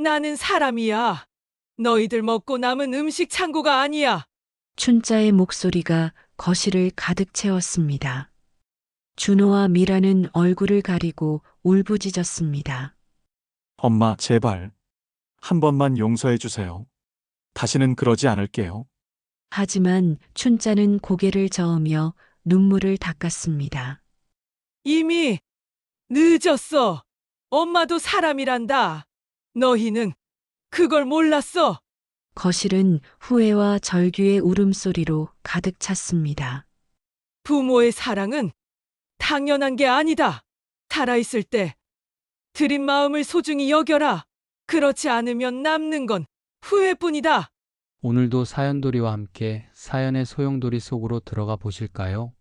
나는 사람이야. 너희들 먹고 남은 음식 창고가 아니야. 춘자의 목소리가 거실을 가득 채웠습니다. 준호와 미라는 얼굴을 가리고 울부짖었습니다. 엄마, 제발. 한 번만 용서해 주세요. 다시는 그러지 않을게요. 하지만 춘자는 고개를 저으며 눈물을 닦았습니다. 이미 늦었어. 엄마도 사람이란다. 너희는 그걸 몰랐어. 거실은 후회와 절규의 울음소리로 가득 찼습니다. 부모의 사랑은 당연한 게 아니다. 살아있을 때 드린 마음을 소중히 여겨라. 그렇지 않으면 남는 건 후회뿐이다. 오늘도 사연돌이와 함께 사연의 소용돌이 속으로 들어가 보실까요?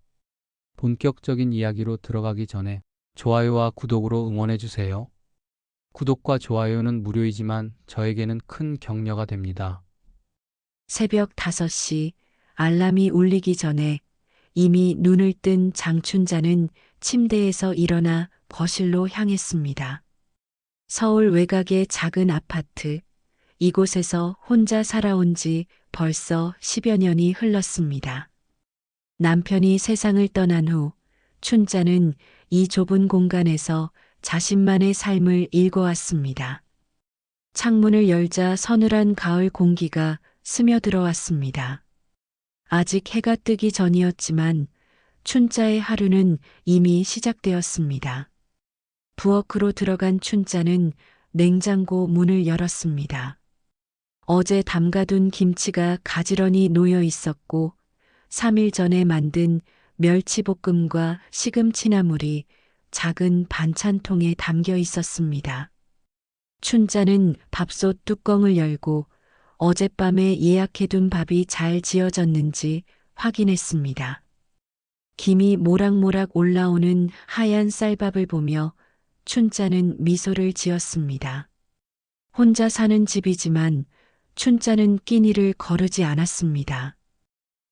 본격적인 이야기로 들어가기 전에 좋아요와 구독으로 응원해 주세요. 구독과 좋아요는 무료이지만 저에게는 큰 격려가 됩니다. 새벽 5시 알람이 울리기 전에 이미 눈을 뜬 장춘자는 침대에서 일어나 거실로 향했습니다. 서울 외곽의 작은 아파트, 이곳에서 혼자 살아온 지 벌써 10여 년이 흘렀습니다. 남편이 세상을 떠난 후 춘자는 이 좁은 공간에서 자신만의 삶을 일궈왔습니다. 창문을 열자 서늘한 가을 공기가 스며들어왔습니다. 아직 해가 뜨기 전이었지만 춘자의 하루는 이미 시작되었습니다. 부엌으로 들어간 춘자는 냉장고 문을 열었습니다. 어제 담가둔 김치가 가지런히 놓여 있었고 3일 전에 만든 멸치볶음과 시금치나물이 작은 반찬통에 담겨 있었습니다. 춘자는 밥솥 뚜껑을 열고 어젯밤에 예약해둔 밥이 잘 지어졌는지 확인했습니다. 김이 모락모락 올라오는 하얀 쌀밥을 보며 춘자는 미소를 지었습니다. 혼자 사는 집이지만 춘자는 끼니를 거르지 않았습니다.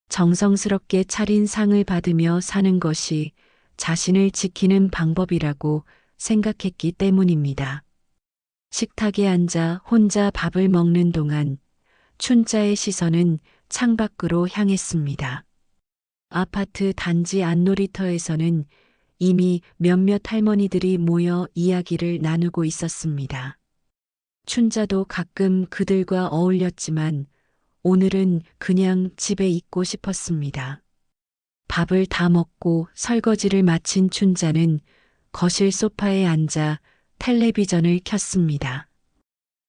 정성스럽게 차린 상을 받으며 사는 것이 자신을 지키는 방법이라고 생각했기 때문입니다. 식탁에 앉아 혼자 밥을 먹는 동안 춘자의 시선은 창밖으로 향했습니다. 아파트 단지 안놀이터에서는 이미 몇몇 할머니들이 모여 이야기를 나누고 있었습니다. 춘자도 가끔 그들과 어울렸지만 오늘은 그냥 집에 있고 싶었습니다. 밥을 다 먹고 설거지를 마친 춘자는 거실 소파에 앉아 텔레비전을 켰습니다.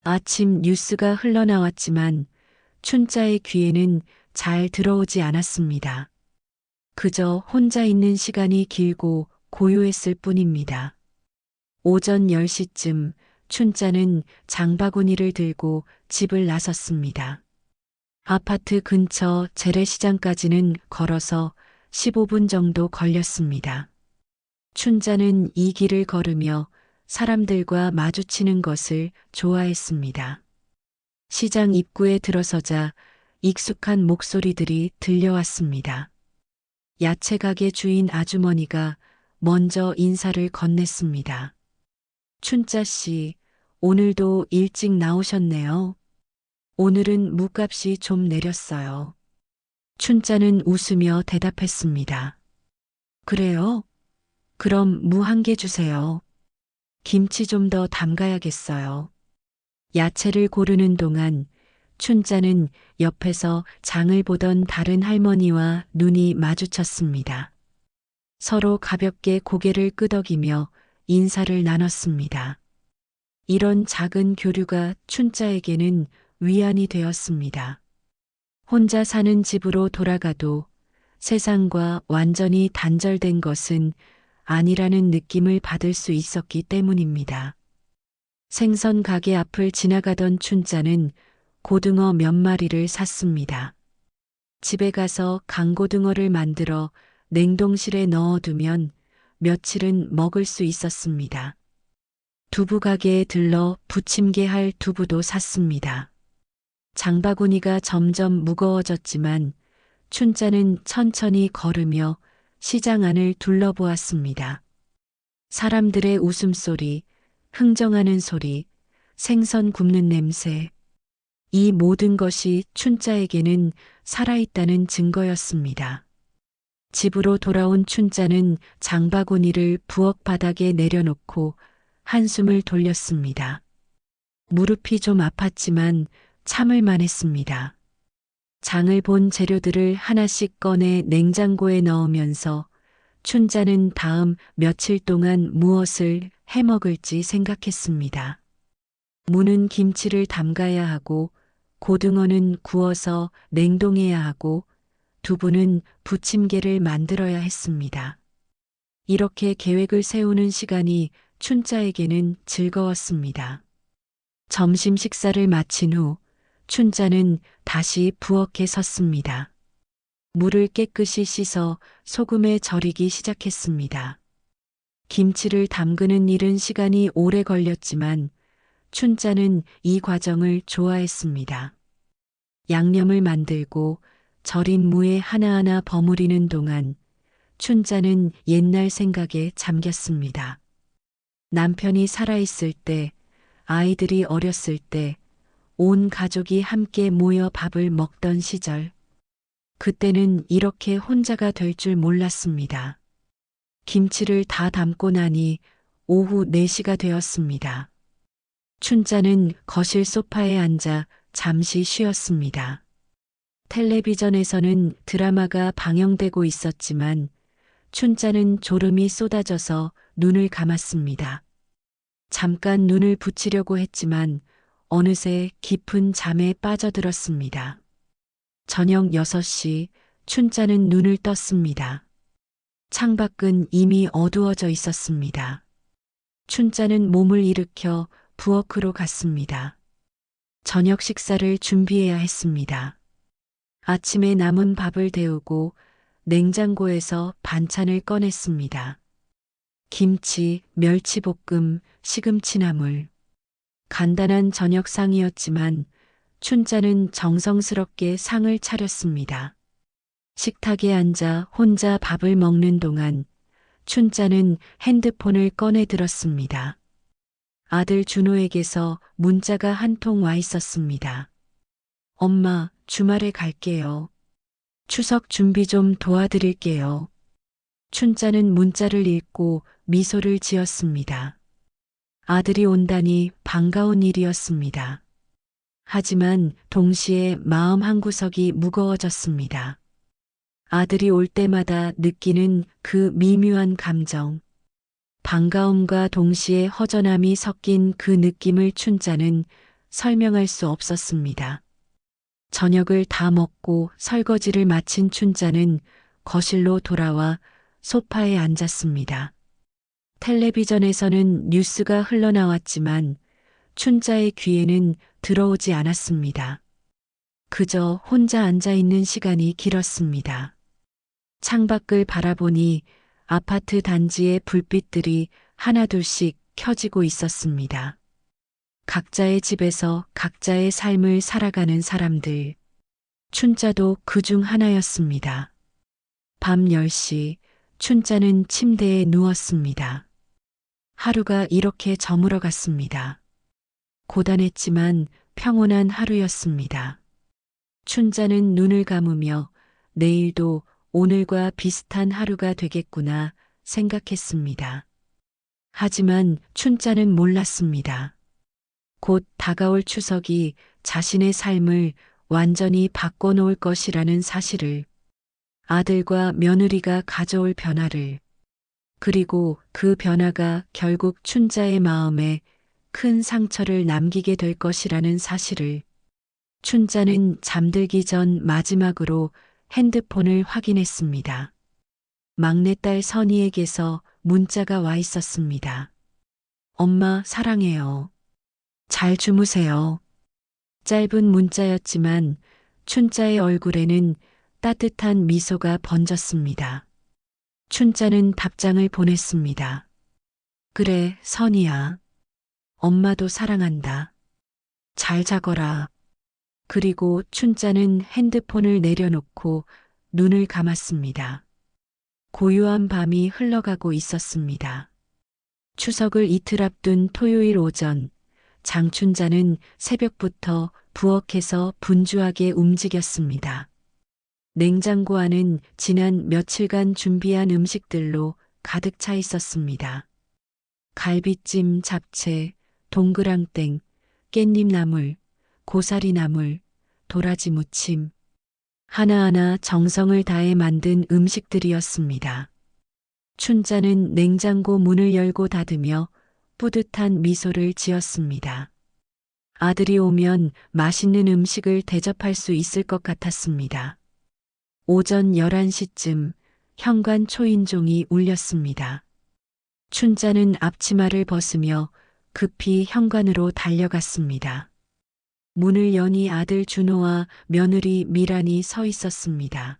아침 뉴스가 흘러나왔지만 춘자의 귀에는 잘 들어오지 않았습니다. 그저 혼자 있는 시간이 길고 고요했을 뿐입니다. 오전 10시쯤 춘자는 장바구니를 들고 집을 나섰습니다. 아파트 근처 재래시장까지는 걸어서 15분 정도 걸렸습니다. 춘자는 이 길을 걸으며 사람들과 마주치는 것을 좋아했습니다. 시장 입구에 들어서자 익숙한 목소리들이 들려왔습니다. 야채 가게 주인 아주머니가 먼저 인사를 건넸습니다. 춘자 씨, 오늘도 일찍 나오셨네요. 오늘은 무값이 좀 내렸어요. 춘자는 웃으며 대답했습니다. 그래요? 그럼 무 한 개 주세요. 김치 좀 더 담가야겠어요. 야채를 고르는 동안 춘자는 옆에서 장을 보던 다른 할머니와 눈이 마주쳤습니다. 서로 가볍게 고개를 끄덕이며 인사를 나눴습니다. 이런 작은 교류가 춘자에게는 위안이 되었습니다. 혼자 사는 집으로 돌아가도 세상과 완전히 단절된 것은 아니라는 느낌을 받을 수 있었기 때문입니다. 생선 가게 앞을 지나가던 춘자는 고등어 몇 마리를 샀습니다. 집에 가서 강고등어를 만들어 냉동실에 넣어두면 며칠은 먹을 수 있었습니다. 두부 가게에 들러 부침개 할 두부도 샀습니다. 장바구니가 점점 무거워졌지만 춘자는 천천히 걸으며 시장 안을 둘러보았습니다. 사람들의 웃음소리, 흥정하는 소리, 생선 굽는 냄새. 이 모든 것이 춘자에게는 살아있다는 증거였습니다. 집으로 돌아온 춘자는 장바구니를 부엌 바닥에 내려놓고 한숨을 돌렸습니다. 무릎이 좀 아팠지만 참을 만했습니다. 장을 본 재료들을 하나씩 꺼내 냉장고에 넣으면서 춘자는 다음 며칠 동안 무엇을 해 먹을지 생각했습니다. 무는 김치를 담가야 하고, 고등어는 구워서 냉동해야 하고, 두부는 부침개를 만들어야 했습니다. 이렇게 계획을 세우는 시간이 춘자에게는 즐거웠습니다. 점심 식사를 마친 후 춘자는 다시 부엌에 섰습니다. 물을 깨끗이 씻어 소금에 절이기 시작했습니다. 김치를 담그는 일은 시간이 오래 걸렸지만 춘자는 이 과정을 좋아했습니다. 양념을 만들고 절인 무에 하나하나 버무리는 동안 춘자는 옛날 생각에 잠겼습니다. 남편이 살아있을 때, 아이들이 어렸을 때, 온 가족이 함께 모여 밥을 먹던 시절. 그때는 이렇게 혼자가 될 줄 몰랐습니다. 김치를 다 담고 나니 오후 4시가 되었습니다. 춘자는 거실 소파에 앉아 잠시 쉬었습니다. 텔레비전에서는 드라마가 방영되고 있었지만 춘자는 졸음이 쏟아져서 눈을 감았습니다. 잠깐 눈을 붙이려고 했지만 어느새 깊은 잠에 빠져들었습니다. 저녁 6시 춘자는 눈을 떴습니다. 창밖은 이미 어두워져 있었습니다. 춘자는 몸을 일으켜 부엌으로 갔습니다. 저녁 식사를 준비해야 했습니다. 아침에 남은 밥을 데우고 냉장고에서 반찬을 꺼냈습니다. 김치, 멸치볶음, 시금치나물. 간단한 저녁상이었지만 춘자는 정성스럽게 상을 차렸습니다. 식탁에 앉아 혼자 밥을 먹는 동안 춘자는 핸드폰을 꺼내 들었습니다. 아들 준호에게서 문자가 한 통 와 있었습니다. 엄마, 주말에 갈게요. 추석 준비 좀 도와드릴게요. 춘자는 문자를 읽고 미소를 지었습니다. 아들이 온다니 반가운 일이었습니다. 하지만 동시에 마음 한구석이 무거워졌습니다. 아들이 올 때마다 느끼는 그 미묘한 감정. 반가움과 동시에 허전함이 섞인 그 느낌을 춘자는 설명할 수 없었습니다. 저녁을 다 먹고 설거지를 마친 춘자는 거실로 돌아와 소파에 앉았습니다. 텔레비전에서는 뉴스가 흘러나왔지만 춘자의 귀에는 들어오지 않았습니다. 그저 혼자 앉아 있는 시간이 길었습니다. 창밖을 바라보니 아파트 단지의 불빛들이 하나둘씩 켜지고 있었습니다. 각자의 집에서 각자의 삶을 살아가는 사람들. 춘자도 그중 하나였습니다. 밤 10시 춘자는 침대에 누웠습니다. 하루가 이렇게 저물어 갔습니다. 고단했지만 평온한 하루였습니다. 춘자는 눈을 감으며 내일도 오늘과 비슷한 하루가 되겠구나 생각했습니다. 하지만 춘자는 몰랐습니다. 곧 다가올 추석이 자신의 삶을 완전히 바꿔놓을 것이라는 사실을, 아들과 며느리가 가져올 변화를, 그리고 그 변화가 결국 춘자의 마음에 큰 상처를 남기게 될 것이라는 사실을. 춘자는 잠들기 전 마지막으로 핸드폰을 확인했습니다. 막내딸 선희에게서 문자가 와 있었습니다. 엄마 사랑해요. 잘 주무세요. 짧은 문자였지만 춘자의 얼굴에는 따뜻한 미소가 번졌습니다. 춘자는 답장을 보냈습니다. 그래, 선희야. 엄마도 사랑한다. 잘 자거라. 그리고 춘자는 핸드폰을 내려놓고 눈을 감았습니다. 고요한 밤이 흘러가고 있었습니다. 추석을 이틀 앞둔 토요일 오전, 장춘자는 새벽부터 부엌에서 분주하게 움직였습니다. 냉장고 안은 지난 며칠간 준비한 음식들로 가득 차 있었습니다. 갈비찜, 잡채, 동그랑땡, 깻잎나물, 고사리나물, 도라지 무침. 하나하나 정성을 다해 만든 음식들이었습니다. 춘자는 냉장고 문을 열고 닫으며 뿌듯한 미소를 지었습니다. 아들이 오면 맛있는 음식을 대접할 수 있을 것 같았습니다. 오전 11시쯤 현관 초인종이 울렸습니다. 춘자는 앞치마를 벗으며 급히 현관으로 달려갔습니다. 문을 여니 아들 준호와 며느리 미란이 서 있었습니다.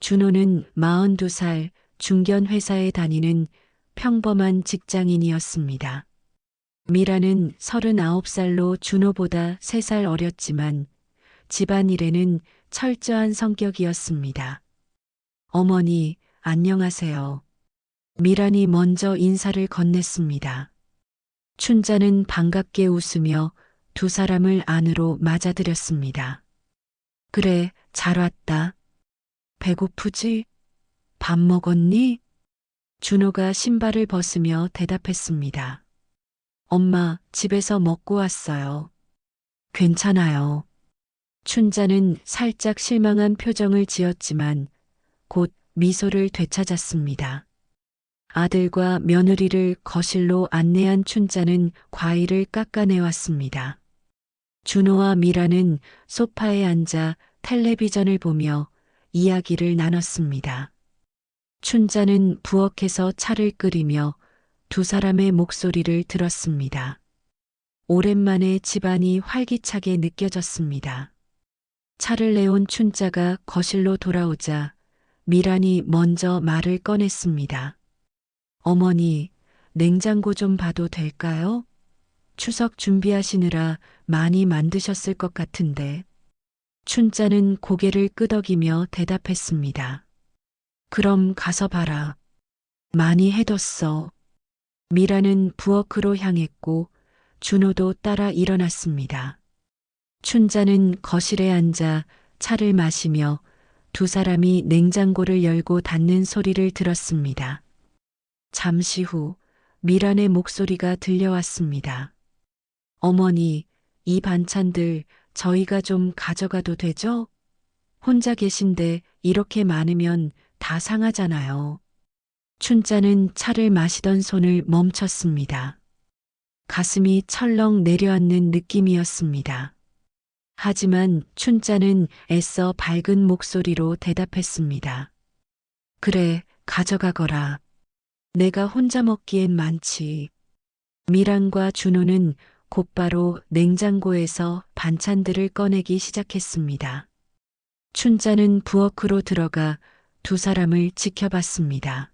준호는 42살 중견 회사에 다니는 평범한 직장인이었습니다. 미란은 39살로 준호보다 3살 어렸지만 집안일에는 철저한 성격이었습니다. 어머니, 안녕하세요. 미란이 먼저 인사를 건넸습니다. 춘자는 반갑게 웃으며 두 사람을 안으로 맞아들였습니다. 그래, 잘 왔다. 배고프지? 밥 먹었니? 준호가 신발을 벗으며 대답했습니다. 엄마, 집에서 먹고 왔어요. 괜찮아요. 춘자는 살짝 실망한 표정을 지었지만 곧 미소를 되찾았습니다. 아들과 며느리를 거실로 안내한 춘자는 과일을 깎아내왔습니다. 준호와 미라는 소파에 앉아 텔레비전을 보며 이야기를 나눴습니다. 춘자는 부엌에서 차를 끓이며 두 사람의 목소리를 들었습니다. 오랜만에 집안이 활기차게 느껴졌습니다. 차를 내온 춘자가 거실로 돌아오자 미란이 먼저 말을 꺼냈습니다. 어머니, 냉장고 좀 봐도 될까요? 추석 준비하시느라 많이 만드셨을 것 같은데. 춘자는 고개를 끄덕이며 대답했습니다. 그럼 가서 봐라. 많이 해뒀어. 미라는 부엌으로 향했고 준호도 따라 일어났습니다. 춘자는 거실에 앉아 차를 마시며 두 사람이 냉장고를 열고 닫는 소리를 들었습니다. 잠시 후 미란의 목소리가 들려왔습니다. 어머니, 이 반찬들 저희가 좀 가져가도 되죠? 혼자 계신데 이렇게 많으면 다 상하잖아요. 춘자는 차를 마시던 손을 멈췄습니다. 가슴이 철렁 내려앉는 느낌이었습니다. 하지만 춘자는 애써 밝은 목소리로 대답했습니다. 그래, 가져가거라. 내가 혼자 먹기엔 많지. 미란과 준호는 곧바로 냉장고에서 반찬들을 꺼내기 시작했습니다. 춘자는 부엌으로 들어가 두 사람을 지켜봤습니다.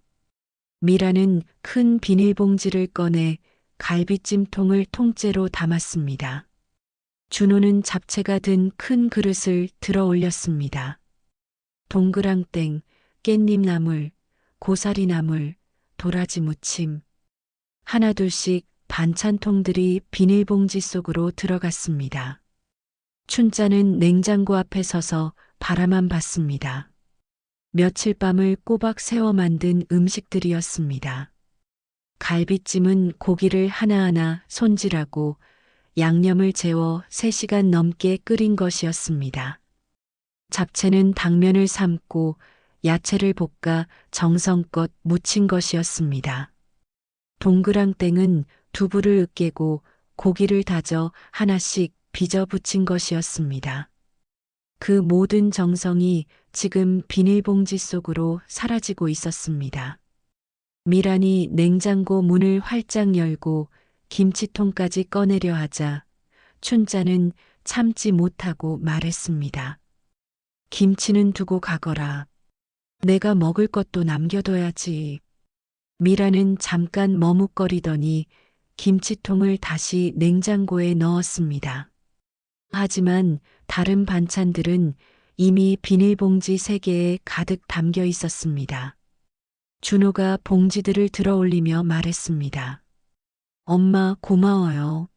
미란은 큰 비닐봉지를 꺼내 갈비찜통을 통째로 담았습니다. 준호는 잡채가 든 큰 그릇을 들어 올렸습니다. 동그랑땡, 깻잎나물, 고사리나물, 도라지 무침. 하나둘씩 반찬통들이 비닐봉지 속으로 들어갔습니다. 춘자는 냉장고 앞에 서서 바라만 봤습니다. 며칠 밤을 꼬박 새워 만든 음식들이었습니다. 갈비찜은 고기를 하나하나 손질하고 양념을 재워 3시간 넘게 끓인 것이었습니다. 잡채는 당면을 삶고 야채를 볶아 정성껏 무친 것이었습니다. 동그랑땡은 두부를 으깨고 고기를 다져 하나씩 빚어 붙인 것이었습니다. 그 모든 정성이 지금 비닐봉지 속으로 사라지고 있었습니다. 미란이 냉장고 문을 활짝 열고 김치통까지 꺼내려 하자 춘자는 참지 못하고 말했습니다. 김치는 두고 가거라. 내가 먹을 것도 남겨둬야지. 미라는 잠깐 머뭇거리더니 김치통을 다시 냉장고에 넣었습니다. 하지만 다른 반찬들은 이미 비닐봉지 3개에 가득 담겨 있었습니다. 준호가 봉지들을 들어 올리며 말했습니다. 엄마 고마워요.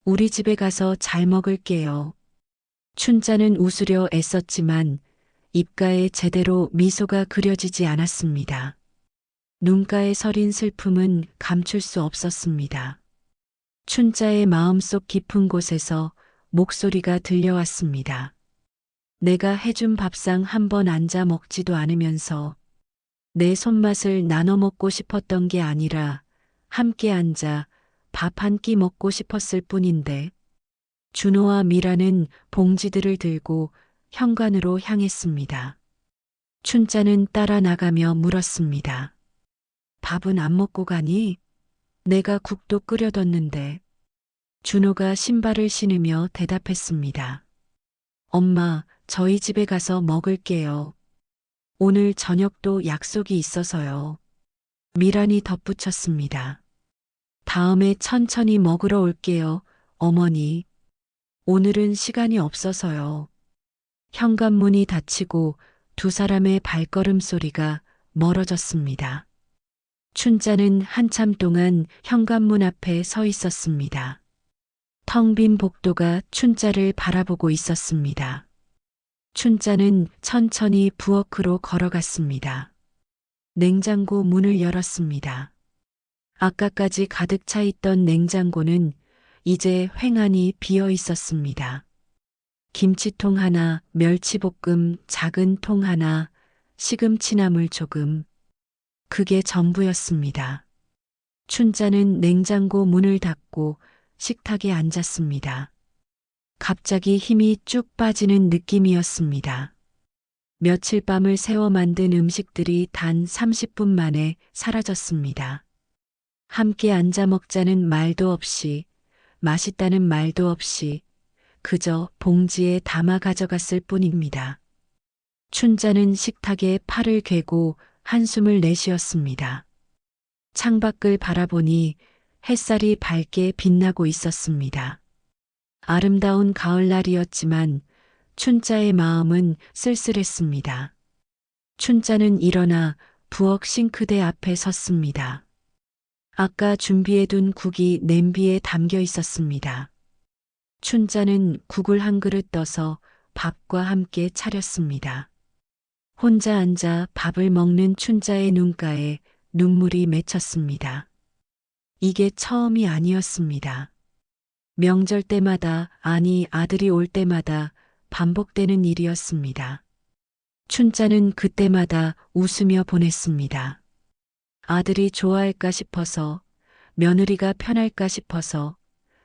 우리 집에 가서 잘 먹을게요. 춘자는 웃으려 애썼지만 입가에 제대로 미소가 그려지지 않았습니다. 눈가에 서린 슬픔은 감출 수 없었습니다. 춘자의 마음속 깊은 곳에서 목소리가 들려왔습니다. 내가 해준 밥상 한 번 앉아 먹지도 않으면서 내 손맛을 나눠 먹고 싶었던 게 아니라 함께 앉아 밥 한 끼 먹고 싶었을 뿐인데. 준호와 미라는 봉지들을 들고 현관으로 향했습니다. 춘자는 따라 나가며 물었습니다. 밥은 안 먹고 가니? 내가 국도 끓여뒀는데. 준호가 신발을 신으며 대답했습니다. 엄마, 저희 집에 가서 먹을게요. 오늘 저녁도 약속이 있어서요. 미란이 덧붙였습니다. 다음에 천천히 먹으러 올게요, 어머니. 오늘은 시간이 없어서요. 현관문이 닫히고 두 사람의 발걸음 소리가 멀어졌습니다. 춘자는 한참 동안 현관문 앞에 서 있었습니다. 텅 빈 복도가 춘자를 바라보고 있었습니다. 춘자는 천천히 부엌으로 걸어갔습니다. 냉장고 문을 열었습니다. 아까까지 가득 차 있던 냉장고는 이제 휑하니 비어 있었습니다. 김치통 하나, 멸치볶음 작은 통 하나, 시금치나물 조금. 그게 전부였습니다. 춘자는 냉장고 문을 닫고 식탁에 앉았습니다. 갑자기 힘이 쭉 빠지는 느낌이었습니다. 며칠 밤을 새워 만든 음식들이 단 30분 만에 사라졌습니다. 함께 앉아 먹자는 말도 없이, 맛있다는 말도 없이 그저 봉지에 담아 가져갔을 뿐입니다. 춘자는 식탁에 팔을 괴고 한숨을 내쉬었습니다. 창밖을 바라보니 햇살이 밝게 빛나고 있었습니다. 아름다운 가을날이었지만 춘자의 마음은 쓸쓸했습니다. 춘자는 일어나 부엌 싱크대 앞에 섰습니다. 아까 준비해둔 국이 냄비에 담겨 있었습니다. 춘자는 국을 한 그릇 떠서 밥과 함께 차렸습니다. 혼자 앉아 밥을 먹는 춘자의 눈가에 눈물이 맺혔습니다. 이게 처음이 아니었습니다. 명절 때마다, 아니 아들이 올 때마다 반복되는 일이었습니다. 춘자는 그때마다 웃으며 보냈습니다. 아들이 좋아할까 싶어서, 며느리가 편할까 싶어서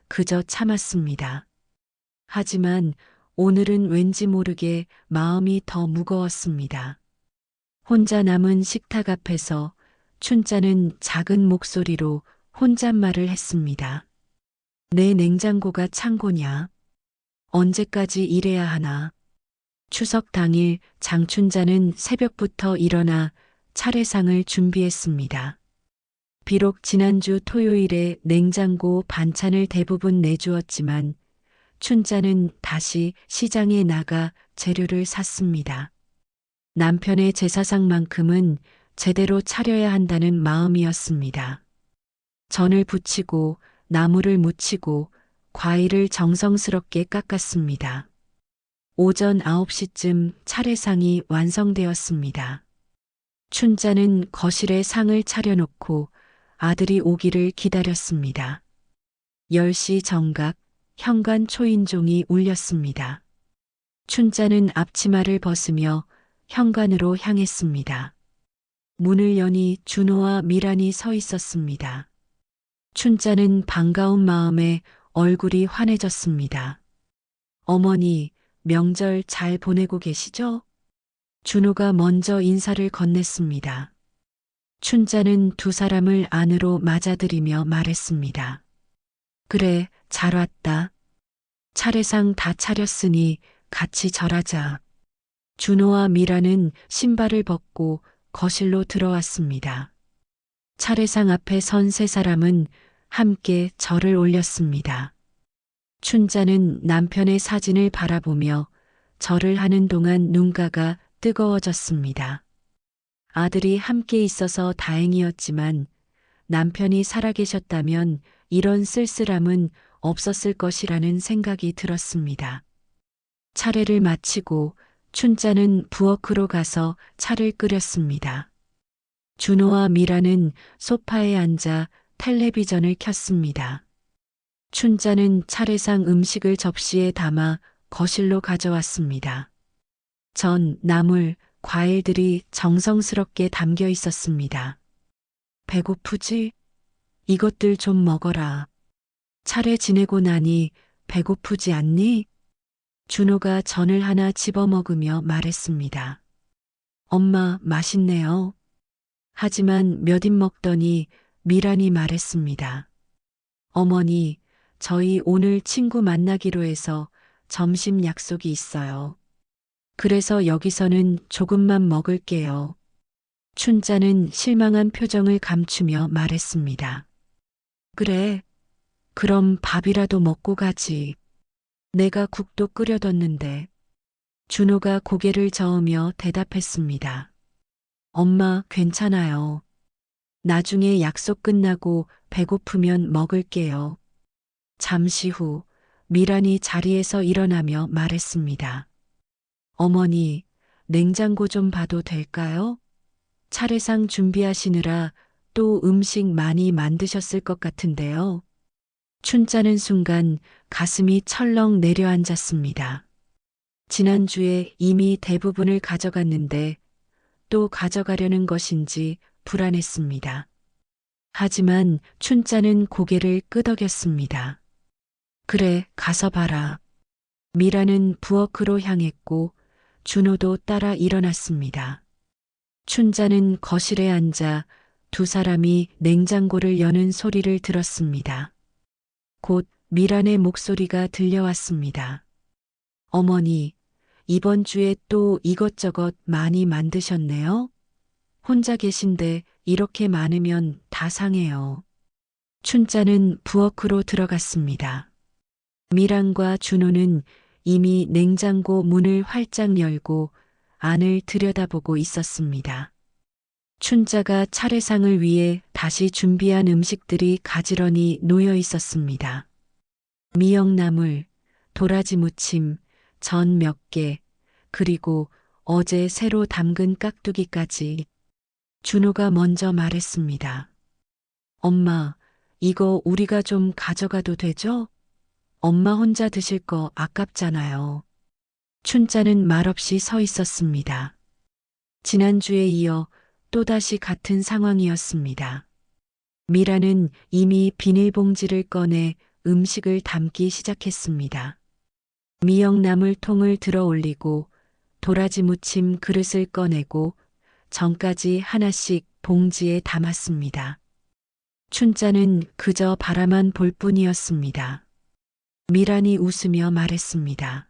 그저 참았습니다. 하지만 오늘은 왠지 모르게 마음이 더 무거웠습니다. 혼자 남은 식탁 앞에서 춘자는 작은 목소리로 혼잣말을 했습니다. 내 냉장고가 창고냐? 언제까지 이래야 하나? 추석 당일 장춘자는 새벽부터 일어나 차례상을 준비했습니다. 비록 지난주 토요일에 냉장고 반찬을 대부분 내주었지만 춘자는 다시 시장에 나가 재료를 샀습니다. 남편의 제사상만큼은 제대로 차려야 한다는 마음이었습니다. 전을 부치고 나물을 무치고 과일을 정성스럽게 깎았습니다. 오전 9시쯤 차례상이 완성되었습니다. 춘자는 거실에 상을 차려놓고 아들이 오기를 기다렸습니다. 10시 정각 현관 초인종이 울렸습니다. 춘자는 앞치마를 벗으며 현관으로 향했습니다. 문을 여니 준호와 미란이 서 있었습니다. 춘자는 반가운 마음에 얼굴이 환해졌습니다. 어머니, 명절 잘 보내고 계시죠? 준호가 먼저 인사를 건넸습니다. 춘자는 두 사람을 안으로 맞아들이며 말했습니다. 그래, 잘 왔다. 차례상 다 차렸으니 같이 절하자. 준호와 미라는 신발을 벗고 거실로 들어왔습니다. 차례상 앞에 선 세 사람은 함께 절을 올렸습니다. 춘자는 남편의 사진을 바라보며 절을 하는 동안 눈가가 뜨거워졌습니다. 아들이 함께 있어서 다행이었지만 남편이 살아계셨다면 이런 쓸쓸함은 없었을 것이라는 생각이 들었습니다. 차례를 마치고 춘자는 부엌으로 가서 차를 끓였습니다. 준호와 미라는 소파에 앉아 텔레비전을 켰습니다. 춘자는 차례상 음식을 접시에 담아 거실로 가져왔습니다. 전, 나물, 과일들이 정성스럽게 담겨 있었습니다. 배고프지? 이것들 좀 먹어라. 차례 지내고 나니 배고프지 않니? 준호가 전을 하나 집어 먹으며 말했습니다. 엄마, 맛있네요. 하지만 몇 입 먹더니 미란이 말했습니다. 어머니, 저희 오늘 친구 만나기로 해서 점심 약속이 있어요. 그래서 여기서는 조금만 먹을게요. 춘자는 실망한 표정을 감추며 말했습니다. 그래, 그럼 밥이라도 먹고 가지. 내가 국도 끓여뒀는데. 준호가 고개를 저으며 대답했습니다. 엄마, 괜찮아요. 나중에 약속 끝나고 배고프면 먹을게요. 잠시 후 미란이 자리에서 일어나며 말했습니다. 어머니, 냉장고 좀 봐도 될까요? 차례상 준비하시느라 또 음식 많이 만드셨을 것 같은데요. 춘자는 순간 가슴이 철렁 내려앉았습니다. 지난주에 이미 대부분을 가져갔는데 또 가져가려는 것인지 불안했습니다. 하지만 춘자는 고개를 끄덕였습니다. 그래, 가서 봐라. 미라는 부엌으로 향했고 준호도 따라 일어났습니다. 춘자는 거실에 앉아 두 사람이 냉장고를 여는 소리를 들었습니다. 곧 미란의 목소리가 들려왔습니다. 어머니, 이번 주에 또 이것저것 많이 만드셨네요? 혼자 계신데 이렇게 많으면 다 상해요. 춘자는 부엌으로 들어갔습니다. 미란과 준호는 이미 냉장고 문을 활짝 열고 안을 들여다보고 있었습니다. 춘자가 차례상을 위해 다시 준비한 음식들이 가지런히 놓여 있었습니다. 미역나물, 도라지 무침, 전 몇 개, 그리고 어제 새로 담근 깍두기까지. 준호가 먼저 말했습니다. 엄마, 이거 우리가 좀 가져가도 되죠? 엄마 혼자 드실 거 아깝잖아요. 춘자는 말없이 서 있었습니다. 지난주에 이어 또다시 같은 상황이었습니다. 미라는 이미 비닐봉지를 꺼내 음식을 담기 시작했습니다. 미역나물 통을 들어 올리고 도라지 무침 그릇을 꺼내고 전까지 하나씩 봉지에 담았습니다. 춘자는 그저 바라만 볼 뿐이었습니다. 미란이 웃으며 말했습니다.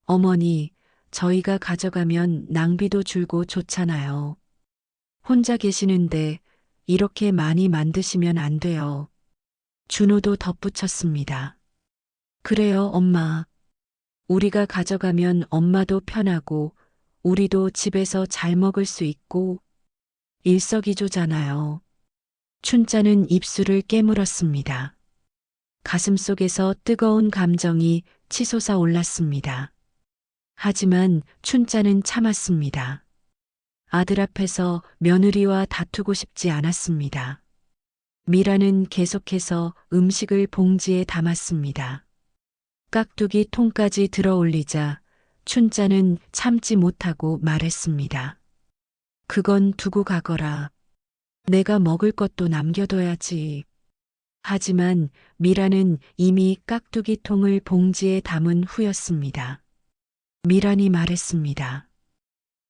어머니, 저희가 가져가면 낭비도 줄고 좋잖아요. 혼자 계시는데 이렇게 많이 만드시면 안 돼요. 준호도 덧붙였습니다. 그래요, 엄마. 우리가 가져가면 엄마도 편하고 우리도 집에서 잘 먹을 수 있고 일석이조잖아요. 춘자는 입술을 깨물었습니다. 가슴속에서 뜨거운 감정이 치솟아 올랐습니다. 하지만 춘자는 참았습니다. 아들 앞에서 며느리와 다투고 싶지 않았습니다. 미라는 계속해서 음식을 봉지에 담았습니다. 깍두기 통까지 들어 올리자 춘자는 참지 못하고 말했습니다. 그건 두고 가거라. 내가 먹을 것도 남겨둬야지. 하지만 미라는 이미 깍두기 통을 봉지에 담은 후였습니다. 미란이 말했습니다.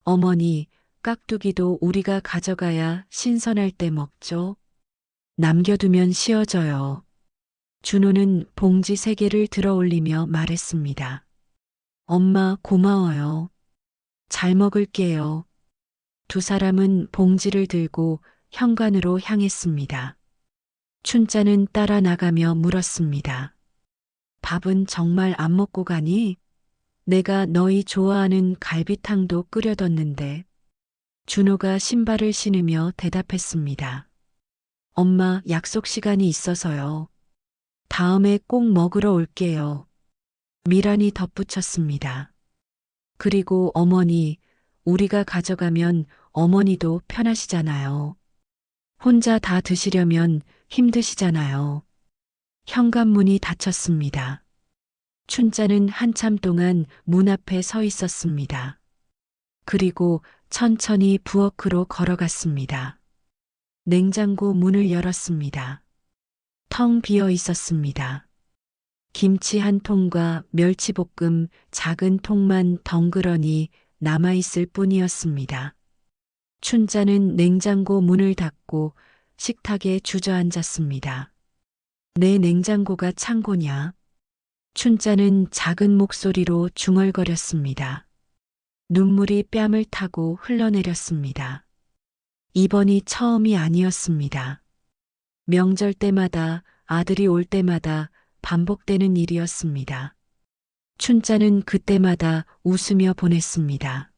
어머니, 깍두기도 우리가 가져가야 신선할 때 먹죠. 남겨두면 쉬어져요. 준호는 봉지 3개를 들어 올리며 말했습니다. 엄마, 고마워요. 잘 먹을게요. 두 사람은 봉지를 들고 현관으로 향했습니다. 춘자는 따라 나가며 물었습니다. 밥은 정말 안 먹고 가니? 내가 너희 좋아하는 갈비탕도 끓여뒀는데. 준호가 신발을 신으며 대답했습니다. 엄마, 약속 시간이 있어서요. 다음에 꼭 먹으러 올게요. 미란이 덧붙였습니다. 그리고 어머니, 우리가 가져가면 어머니도 편하시잖아요. 혼자 다 드시려면 힘드시잖아요. 현관문이 닫혔습니다. 춘자는 한참 동안 문 앞에 서 있었습니다. 그리고 천천히 부엌으로 걸어갔습니다. 냉장고 문을 열었습니다. 텅 비어 있었습니다. 김치 한 통과 멸치볶음 작은 통만 덩그러니 남아있을 뿐이었습니다. 춘자는 냉장고 문을 닫고 식탁에 주저앉았습니다. 내 냉장고가 창고냐? 춘자는 작은 목소리로 중얼거렸습니다. 눈물이 뺨을 타고 흘러내렸습니다. 이번이 처음이 아니었습니다. 명절 때마다 아들이 올 때마다 반복되는 일이었습니다. 춘자는 그때마다 웃으며 보냈습니다.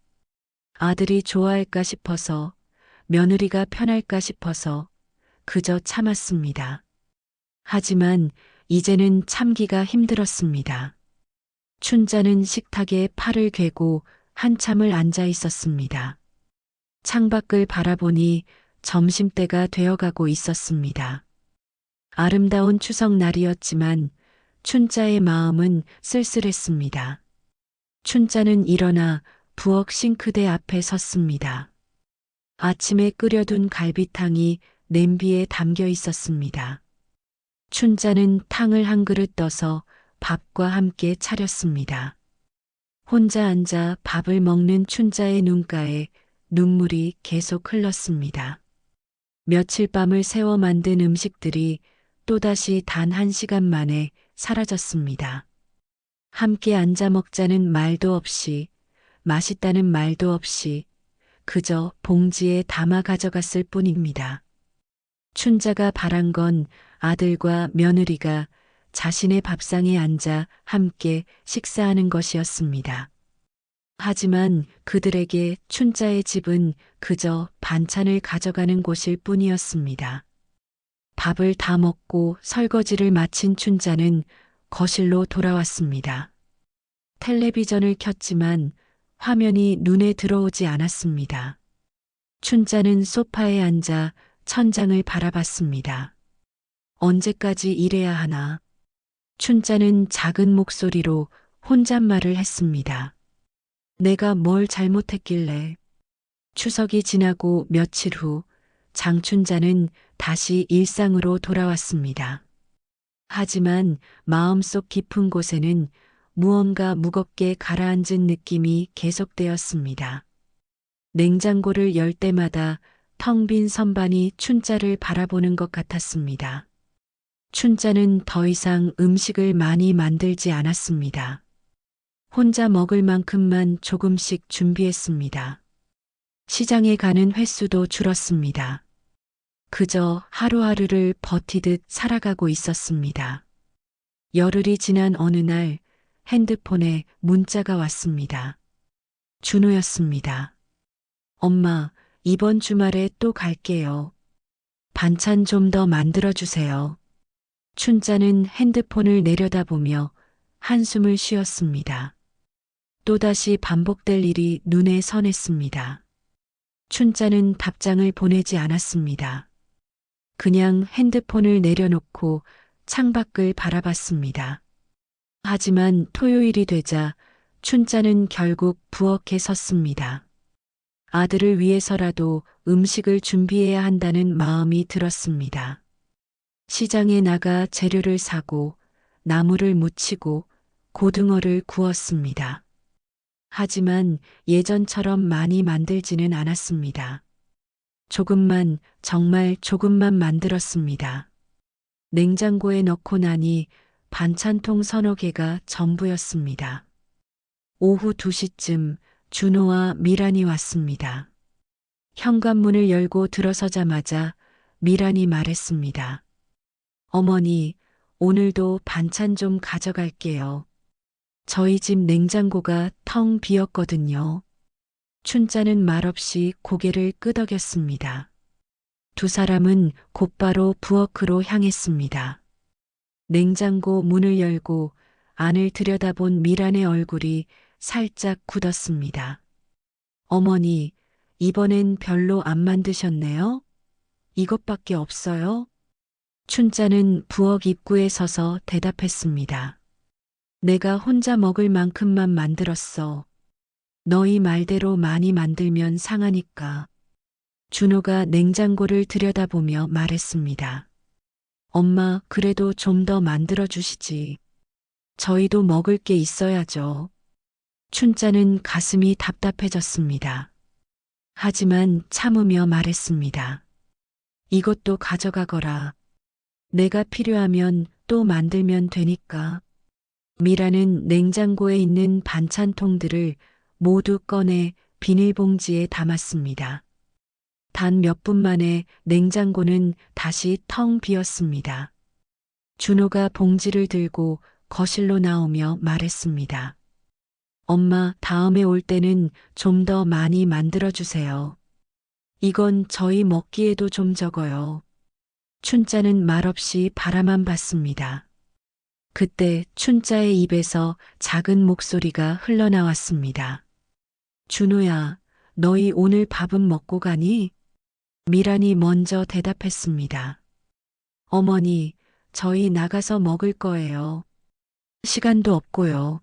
아들이 좋아할까 싶어서, 며느리가 편할까 싶어서 그저 참았습니다. 하지만 이제는 참기가 힘들었습니다. 춘자는 식탁에 팔을 괴고 한참을 앉아 있었습니다. 창밖을 바라보니 점심때가 되어가고 있었습니다. 아름다운 추석날이었지만 춘자의 마음은 쓸쓸했습니다. 춘자는 일어나 부엌 싱크대 앞에 섰습니다. 아침에 끓여둔 갈비탕이 냄비에 담겨 있었습니다. 춘자는 탕을 한 그릇 떠서 밥과 함께 차렸습니다. 혼자 앉아 밥을 먹는 춘자의 눈가에 눈물이 계속 흘렀습니다. 며칠 밤을 새워 만든 음식들이 또다시 단 1시간 만에 사라졌습니다. 함께 앉아 먹자는 말도 없이, 맛있다는 말도 없이 그저 봉지에 담아 가져갔을 뿐입니다. 춘자가 바란 건 아들과 며느리가 자신의 밥상에 앉아 함께 식사하는 것이었습니다. 하지만 그들에게 춘자의 집은 그저 반찬을 가져가는 곳일 뿐이었습니다. 밥을 다 먹고 설거지를 마친 춘자는 거실로 돌아왔습니다. 텔레비전을 켰지만 화면이 눈에 들어오지 않았습니다. 춘자는 소파에 앉아 천장을 바라봤습니다. 언제까지 이래야 하나? 춘자는 작은 목소리로 혼잣말을 했습니다. 내가 뭘 잘못했길래? 추석이 지나고 며칠 후 장춘자는 다시 일상으로 돌아왔습니다. 하지만 마음속 깊은 곳에는 무언가 무겁게 가라앉은 느낌이 계속되었습니다. 냉장고를 열 때마다 텅 빈 선반이 춘자를 바라보는 것 같았습니다. 춘자는 더 이상 음식을 많이 만들지 않았습니다. 혼자 먹을 만큼만 조금씩 준비했습니다. 시장에 가는 횟수도 줄었습니다. 그저 하루하루를 버티듯 살아가고 있었습니다. 열흘이 지난 어느 날 핸드폰에 문자가 왔습니다. 준호였습니다. 엄마, 이번 주말에 또 갈게요. 반찬 좀 더 만들어주세요. 춘자는 핸드폰을 내려다보며 한숨을 쉬었습니다. 또다시 반복될 일이 눈에 선했습니다. 춘자는 답장을 보내지 않았습니다. 그냥 핸드폰을 내려놓고 창밖을 바라봤습니다. 하지만 토요일이 되자 춘자는 결국 부엌에 섰습니다. 아들을 위해서라도 음식을 준비해야 한다는 마음이 들었습니다. 시장에 나가 재료를 사고 나물을 무치고 고등어를 구웠습니다. 하지만 예전처럼 많이 만들지는 않았습니다. 조금만, 정말 조금만 만들었습니다. 냉장고에 넣고 나니 반찬통 서너 개가 전부였습니다. 오후 2시쯤 준호와 미란이 왔습니다. 현관문을 열고 들어서자마자 미란이 말했습니다. 어머니, 오늘도 반찬 좀 가져갈게요. 저희 집 냉장고가 텅 비었거든요. 춘자는 말없이 고개를 끄덕였습니다. 두 사람은 곧바로 부엌으로 향했습니다. 냉장고 문을 열고 안을 들여다본 미란의 얼굴이 살짝 굳었습니다. 어머니, 이번엔 별로 안 만드셨네요? 이것밖에 없어요? 춘자는 부엌 입구에 서서 대답했습니다. 내가 혼자 먹을 만큼만 만들었어. 너희 말대로 많이 만들면 상하니까. 준호가 냉장고를 들여다보며 말했습니다. 엄마, 그래도 좀 더 만들어 주시지. 저희도 먹을 게 있어야죠. 춘자는 가슴이 답답해졌습니다. 하지만 참으며 말했습니다. 이것도 가져가거라. 내가 필요하면 또 만들면 되니까. 미라는 냉장고에 있는 반찬통들을 모두 꺼내 비닐봉지에 담았습니다. 단 몇 분 만에 냉장고는 다시 텅 비었습니다. 준호가 봉지를 들고 거실로 나오며 말했습니다. 엄마, 다음에 올 때는 좀 더 많이 만들어주세요. 이건 저희 먹기에도 좀 적어요. 춘자는 말없이 바라만 봤습니다. 그때 춘자의 입에서 작은 목소리가 흘러나왔습니다. 준호야, 너희 오늘 밥은 먹고 가니? 미란이 먼저 대답했습니다. 어머니, 저희 나가서 먹을 거예요. 시간도 없고요.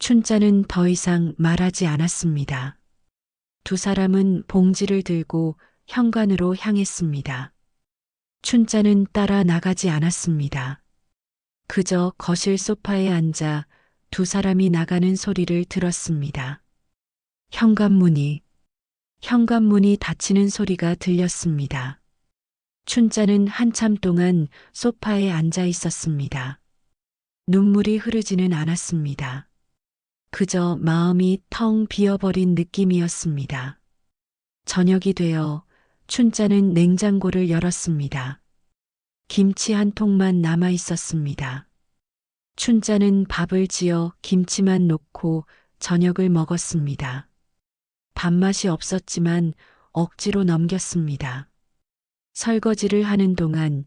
춘자는 더 이상 말하지 않았습니다. 두 사람은 봉지를 들고 현관으로 향했습니다. 춘자는 따라 나가지 않았습니다. 그저 거실 소파에 앉아 두 사람이 나가는 소리를 들었습니다. 현관문이 닫히는 소리가 들렸습니다. 춘자는 한참 동안 소파에 앉아 있었습니다. 눈물이 흐르지는 않았습니다. 그저 마음이 텅 비어버린 느낌이었습니다. 저녁이 되어 춘자는 냉장고를 열었습니다. 김치 한 통만 남아 있었습니다. 춘자는 밥을 지어 김치만 놓고 저녁을 먹었습니다. 밥맛이 없었지만 억지로 넘겼습니다. 설거지를 하는 동안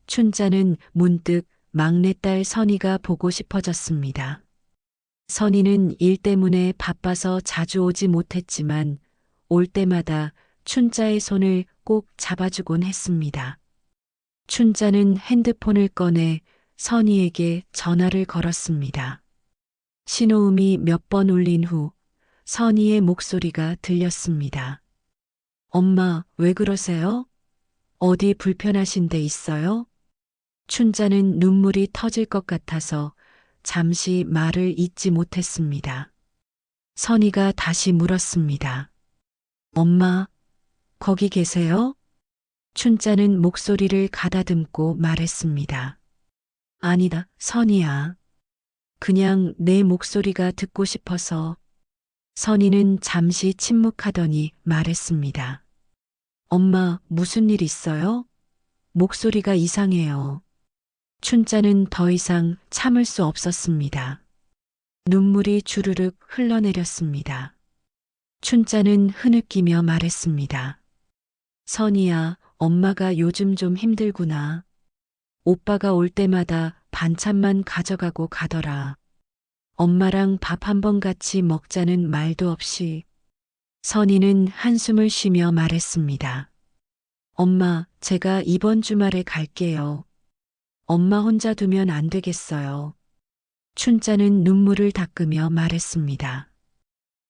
춘자는 문득 막내딸 선이가 보고 싶어졌습니다. 선이는 일 때문에 바빠서 자주 오지 못했지만 올 때마다 춘자의 손을 꼭 잡아주곤 했습니다. 춘자는 핸드폰을 꺼내 선이에게 전화를 걸었습니다. 신호음이 몇 번 울린 후 선이의 목소리가 들렸습니다. 엄마, 왜 그러세요? 어디 불편하신 데 있어요? 춘자는 눈물이 터질 것 같아서 잠시 말을 잇지 못했습니다. 선이가 다시 물었습니다. 엄마, 거기 계세요? 춘자는 목소리를 가다듬고 말했습니다. 아니다, 선이야. 그냥 내 목소리가 듣고 싶어서. 선이는 잠시 침묵하더니 말했습니다. 엄마, 무슨 일 있어요? 목소리가 이상해요. 춘자는 더 이상 참을 수 없었습니다. 눈물이 주르륵 흘러내렸습니다. 춘자는 흐느끼며 말했습니다. 선이야, 엄마가 요즘 좀 힘들구나. 오빠가 올 때마다 반찬만 가져가고 가더라. 엄마랑 밥 한 번 같이 먹자는 말도 없이. 선이는 한숨을 쉬며 말했습니다. 엄마, 제가 이번 주말에 갈게요. 엄마 혼자 두면 안 되겠어요. 춘자는 눈물을 닦으며 말했습니다.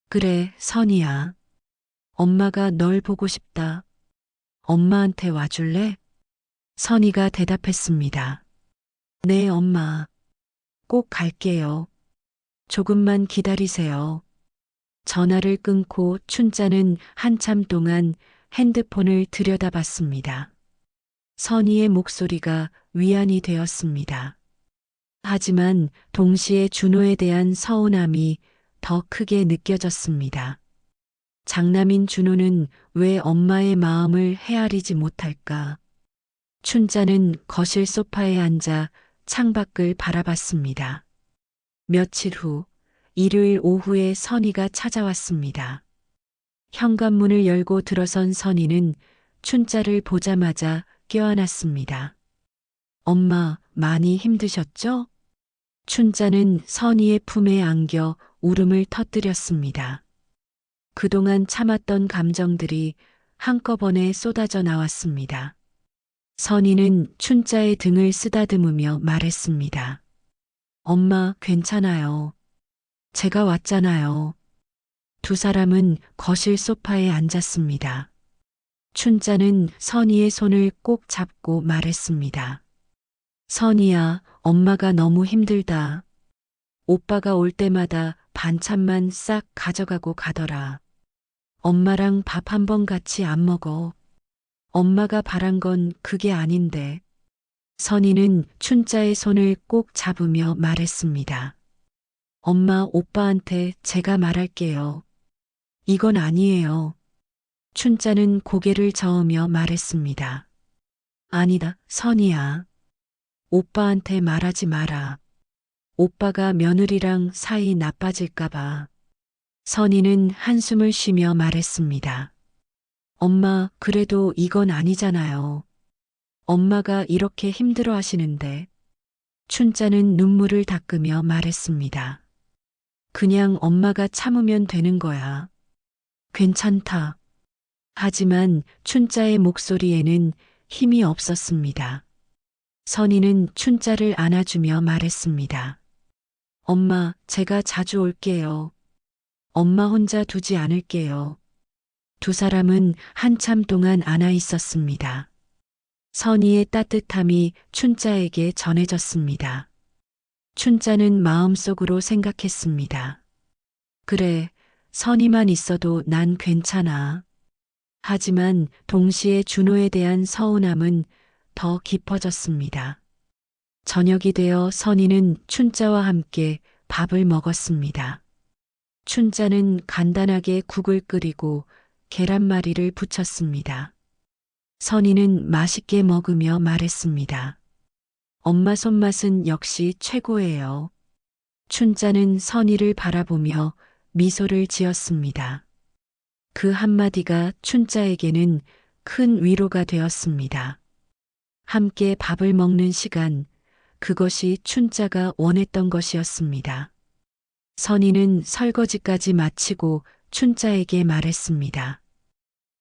그래, 선이야. 엄마가 널 보고 싶다. 엄마한테 와줄래? 선이가 대답했습니다. 네, 엄마. 꼭 갈게요. 조금만 기다리세요. 전화를 끊고 춘자는 한참 동안 핸드폰을 들여다봤습니다. 선이의 목소리가 위안이 되었습니다. 하지만 동시에 준호에 대한 서운함이 더 크게 느껴졌습니다. 장남인 준호는 왜 엄마의 마음을 헤아리지 못할까? 춘자는 거실 소파에 앉아 창밖을 바라봤습니다. 며칠 후 일요일 오후에 선이가 찾아왔습니다. 현관문을 열고 들어선 선이는 춘자를 보자마자 껴안았습니다. 엄마, 많이 힘드셨죠? 춘자는 선희의 품에 안겨 울음을 터뜨렸습니다. 그동안 참았던 감정들이 한꺼번에 쏟아져 나왔습니다. 선희는 춘자의 등을 쓰다듬으며 말했습니다. 엄마, 괜찮아요. 제가 왔잖아요. 두 사람은 거실 소파에 앉았습니다. 춘자는 선희의 손을 꼭 잡고 말했습니다. 선희야, 엄마가 너무 힘들다. 오빠가 올 때마다 반찬만 싹 가져가고 가더라. 엄마랑 밥 한 번 같이 안 먹어. 엄마가 바란 건 그게 아닌데. 선희는 춘자의 손을 꼭 잡으며 말했습니다. 엄마, 오빠한테 제가 말할게요. 이건 아니에요. 춘자는 고개를 저으며 말했습니다. 아니다, 선희야. 오빠한테 말하지 마라. 오빠가 며느리랑 사이 나빠질까봐. 선희는 한숨을 쉬며 말했습니다. 엄마, 그래도 이건 아니잖아요. 엄마가 이렇게 힘들어 하시는데. 춘자는 눈물을 닦으며 말했습니다. 그냥 엄마가 참으면 되는 거야. 괜찮다. 하지만 춘자의 목소리에는 힘이 없었습니다. 선희는 춘자를 안아주며 말했습니다. 엄마, 제가 자주 올게요. 엄마 혼자 두지 않을게요. 두 사람은 한참 동안 안아 있었습니다. 선희의 따뜻함이 춘자에게 전해졌습니다. 춘자는 마음속으로 생각했습니다. 그래, 선희만 있어도 난 괜찮아. 하지만 동시에 준호에 대한 서운함은 더 깊어졌습니다. 저녁이 되어 선희는 춘자와 함께 밥을 먹었습니다. 춘자는 간단하게 국을 끓이고 계란말이를 부쳤습니다. 선희는 맛있게 먹으며 말했습니다. 엄마 손맛은 역시 최고예요. 춘자는 선희를 바라보며 미소를 지었습니다. 그 한마디가 춘자에게는 큰 위로가 되었습니다. 함께 밥을 먹는 시간, 그것이 춘자가 원했던 것이었습니다. 선희는 설거지까지 마치고 춘자에게 말했습니다.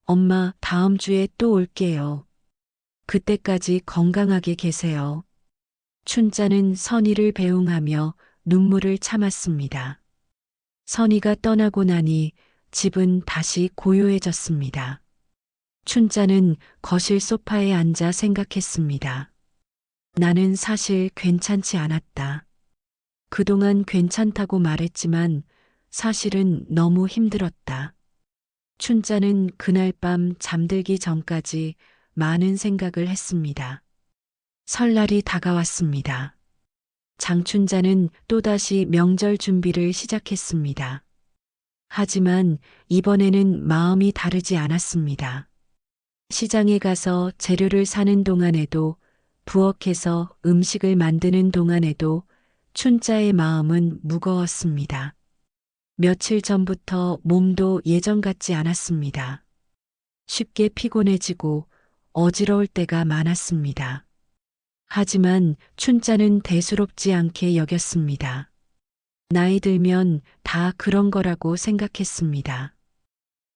엄마, 다음 주에 또 올게요. 그때까지 건강하게 계세요. 춘자는 선희를 배웅하며 눈물을 참았습니다. 선희가 떠나고 나니 집은 다시 고요해졌습니다. 춘자는 거실 소파에 앉아 생각했습니다. 나는 사실 괜찮지 않았다. 그동안 괜찮다고 말했지만 사실은 너무 힘들었다. 춘자는 그날 밤 잠들기 전까지 많은 생각을 했습니다. 설날이 다가왔습니다. 장춘자는 또다시 명절 준비를 시작했습니다. 하지만 이번에는 마음이 다르지 않았습니다. 시장에 가서 재료를 사는 동안에도 부엌에서 음식을 만드는 동안에도 춘자의 마음은 무거웠습니다. 며칠 전부터 몸도 예전 같지 않았습니다. 쉽게 피곤해지고 어지러울 때가 많았습니다. 하지만 춘자는 대수롭지 않게 여겼습니다. 나이 들면 다 그런 거라고 생각했습니다.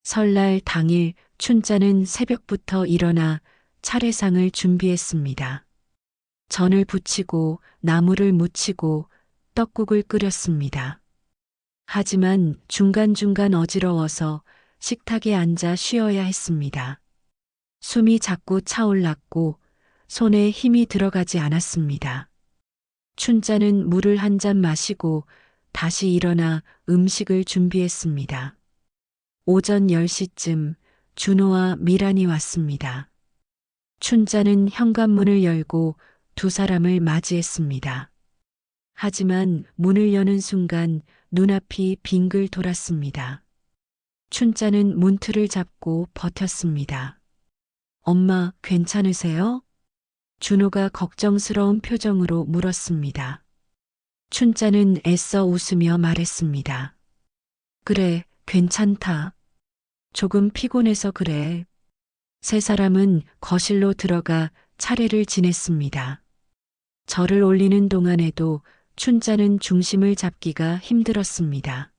설날 당일 춘자는 새벽부터 일어나 차례상을 준비했습니다. 전을 부치고 나물을 무치고 떡국을 끓였습니다. 하지만 중간중간 어지러워서 식탁에 앉아 쉬어야 했습니다. 숨이 자꾸 차올랐고 손에 힘이 들어가지 않았습니다. 춘자는 물을 한 잔 마시고 다시 일어나 음식을 준비했습니다. 오전 10시쯤 준호와 미란이 왔습니다. 춘자는 현관문을 열고 두 사람을 맞이했습니다. 하지만 문을 여는 순간 눈앞이 빙글 돌았습니다. 춘자는 문틀을 잡고 버텼습니다. 엄마, 괜찮으세요? 준호가 걱정스러운 표정으로 물었습니다. 춘자는 애써 웃으며 말했습니다. 그래, 괜찮다. 조금 피곤해서 그래. 세 사람은 거실로 들어가 차례를 지냈습니다. 절을 올리는 동안에도 춘자는 중심을 잡기가 힘들었습니다.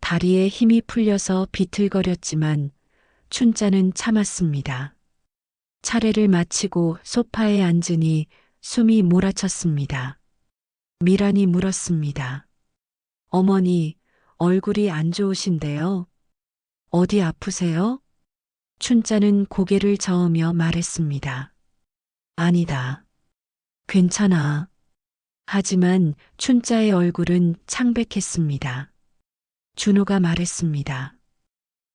다리에 힘이 풀려서 비틀거렸지만 춘자는 참았습니다. 차례를 마치고 소파에 앉으니 숨이 몰아쳤습니다. 미란이 물었습니다. 어머니, 얼굴이 안 좋으신데요? 어디 아프세요? 춘자는 고개를 저으며 말했습니다. 아니다. 괜찮아. 하지만 춘자의 얼굴은 창백했습니다. 준호가 말했습니다.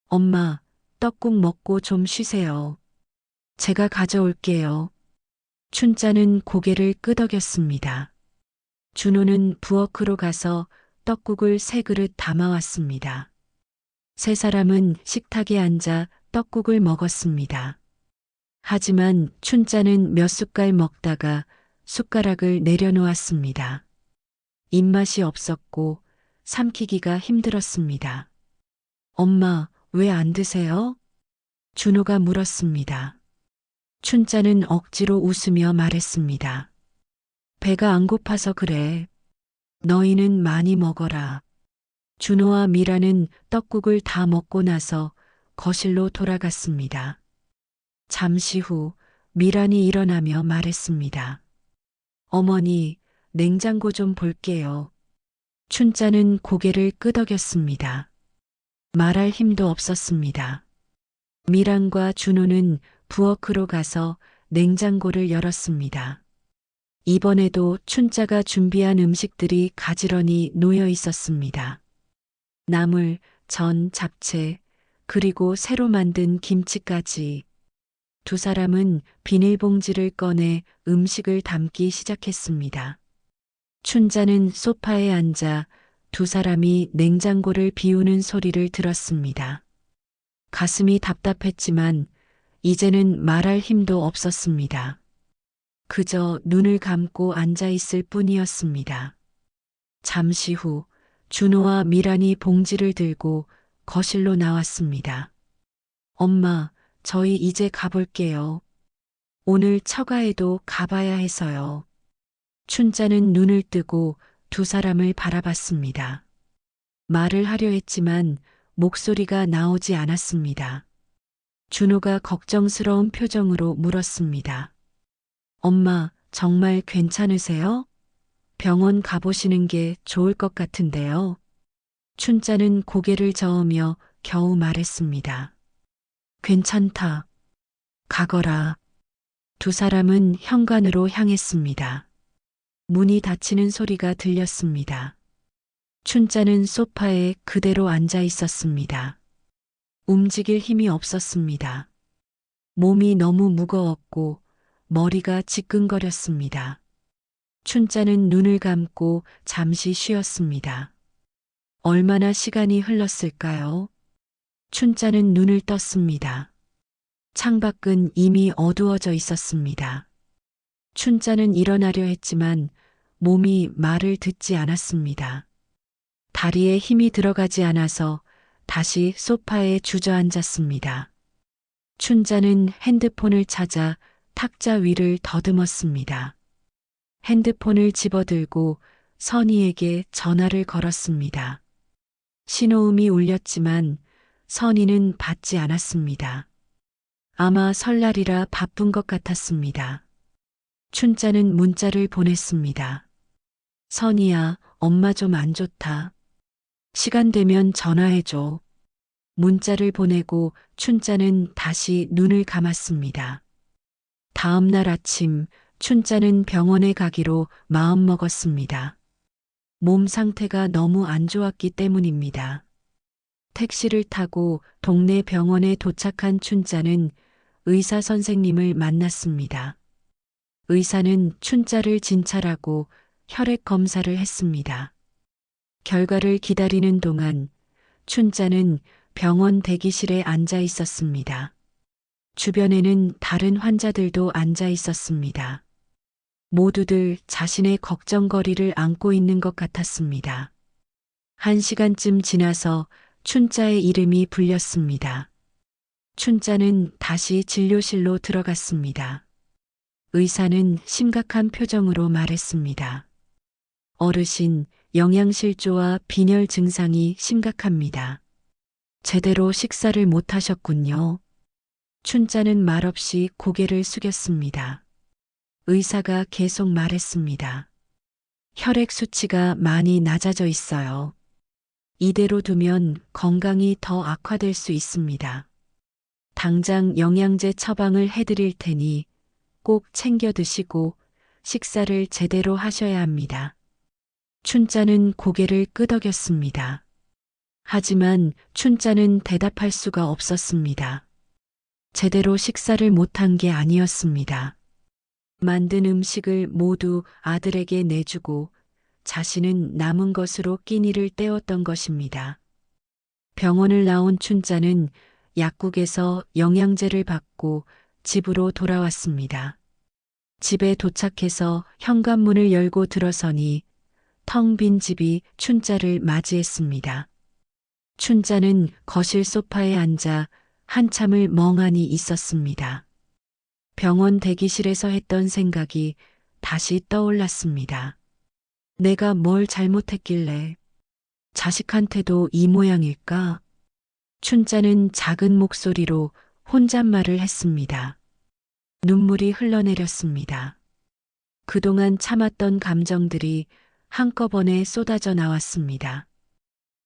엄마, 떡국 먹고 좀 쉬세요. 제가 가져올게요. 춘자는 고개를 끄덕였습니다. 준호는 부엌으로 가서 떡국을 3그릇 담아왔습니다. 3사람은 식탁에 앉아 떡국을 먹었습니다. 하지만 춘자는 몇 숟갈 먹다가 숟가락을 내려놓았습니다. 입맛이 없었고 삼키기가 힘들었습니다. 엄마, 왜 안 드세요? 준호가 물었습니다. 춘자는 억지로 웃으며 말했습니다. 배가 안 고파서 그래. 너희는 많이 먹어라. 준호와 미라는 떡국을 다 먹고 나서 거실로 돌아갔습니다. 잠시 후 미란이 일어나며 말했습니다. 어머니, 냉장고 좀 볼게요. 춘자는 고개를 끄덕였습니다. 말할 힘도 없었습니다. 미란과 준호는 부엌으로 가서 냉장고를 열었습니다. 이번에도 춘자가 준비한 음식들이 가지런히 놓여 있었습니다. 나물, 전, 잡채, 그리고 새로 만든 김치까지. 2사람은 비닐봉지를 꺼내 음식을 담기 시작했습니다. 춘자는 소파에 앉아 2사람이 냉장고를 비우는 소리를 들었습니다. 가슴이 답답했지만 이제는 말할 힘도 없었습니다. 그저 눈을 감고 앉아 있을 뿐이었습니다. 잠시 후 준호와 미란이 봉지를 들고 거실로 나왔습니다. 엄마, 저희 이제 가볼게요. 오늘 처가에도 가봐야 해서요. 춘자는 눈을 뜨고 2사람을 바라봤습니다. 말을 하려 했지만 목소리가 나오지 않았습니다. 준호가 걱정스러운 표정으로 물었습니다. 엄마, 정말 괜찮으세요? 병원 가보시는 게 좋을 것 같은데요. 춘자는 고개를 저으며 겨우 말했습니다. 괜찮다. 가거라. 2사람은 현관으로 향했습니다. 문이 닫히는 소리가 들렸습니다. 춘자는 소파에 그대로 앉아 있었습니다. 움직일 힘이 없었습니다. 몸이 너무 무거웠고 머리가 지끈거렸습니다. 춘자는 눈을 감고 잠시 쉬었습니다. 얼마나 시간이 흘렀을까요? 춘자는 눈을 떴습니다. 창밖은 이미 어두워져 있었습니다. 춘자는 일어나려 했지만 몸이 말을 듣지 않았습니다. 다리에 힘이 들어가지 않아서 다시 소파에 주저앉았습니다. 춘자는 핸드폰을 찾아 탁자 위를 더듬었습니다. 핸드폰을 집어들고 선희에게 전화를 걸었습니다. 신호음이 울렸지만 선희는 받지 않았습니다. 아마 설날이라 바쁜 것 같았습니다. 춘자는 문자를 보냈습니다. 선희야, 엄마 좀 안 좋다. 시간 되면 전화해줘. 문자를 보내고 춘자는 다시 눈을 감았습니다. 다음 날 아침 춘자는 병원에 가기로 마음먹었습니다. 몸 상태가 너무 안 좋았기 때문입니다. 택시를 타고 동네 병원에 도착한 춘자는 의사 선생님을 만났습니다. 의사는 춘자를 진찰하고 혈액 검사를 했습니다. 결과를 기다리는 동안 춘자는 병원 대기실에 앉아 있었습니다. 주변에는 다른 환자들도 앉아 있었습니다. 모두들 자신의 걱정거리를 안고 있는 것 같았습니다. 1시간쯤 지나서 춘자의 이름이 불렸습니다. 춘자는 다시 진료실로 들어갔습니다. 의사는 심각한 표정으로 말했습니다. 어르신, 영양실조와 빈혈 증상이 심각합니다. 제대로 식사를 못 하셨군요. 춘자는 말없이 고개를 숙였습니다. 의사가 계속 말했습니다. 혈액 수치가 많이 낮아져 있어요. 이대로 두면 건강이 더 악화될 수 있습니다. 당장 영양제 처방을 해드릴 테니 꼭 챙겨 드시고 식사를 제대로 하셔야 합니다. 춘자는 고개를 끄덕였습니다. 하지만 춘자는 대답할 수가 없었습니다. 제대로 식사를 못한 게 아니었습니다. 만든 음식을 모두 아들에게 내주고 자신은 남은 것으로 끼니를 때웠던 것입니다. 병원을 나온 춘자는 약국에서 영양제를 받고 집으로 돌아왔습니다. 집에 도착해서 현관문을 열고 들어서니 텅 빈 집이 춘자를 맞이했습니다. 춘자는 거실 소파에 앉아 한참을 멍하니 있었습니다. 병원 대기실에서 했던 생각이 다시 떠올랐습니다. 내가 뭘 잘못했길래 자식한테도 이 모양일까? 춘자는 작은 목소리로 혼잣말을 했습니다. 눈물이 흘러내렸습니다. 그동안 참았던 감정들이 한꺼번에 쏟아져 나왔습니다.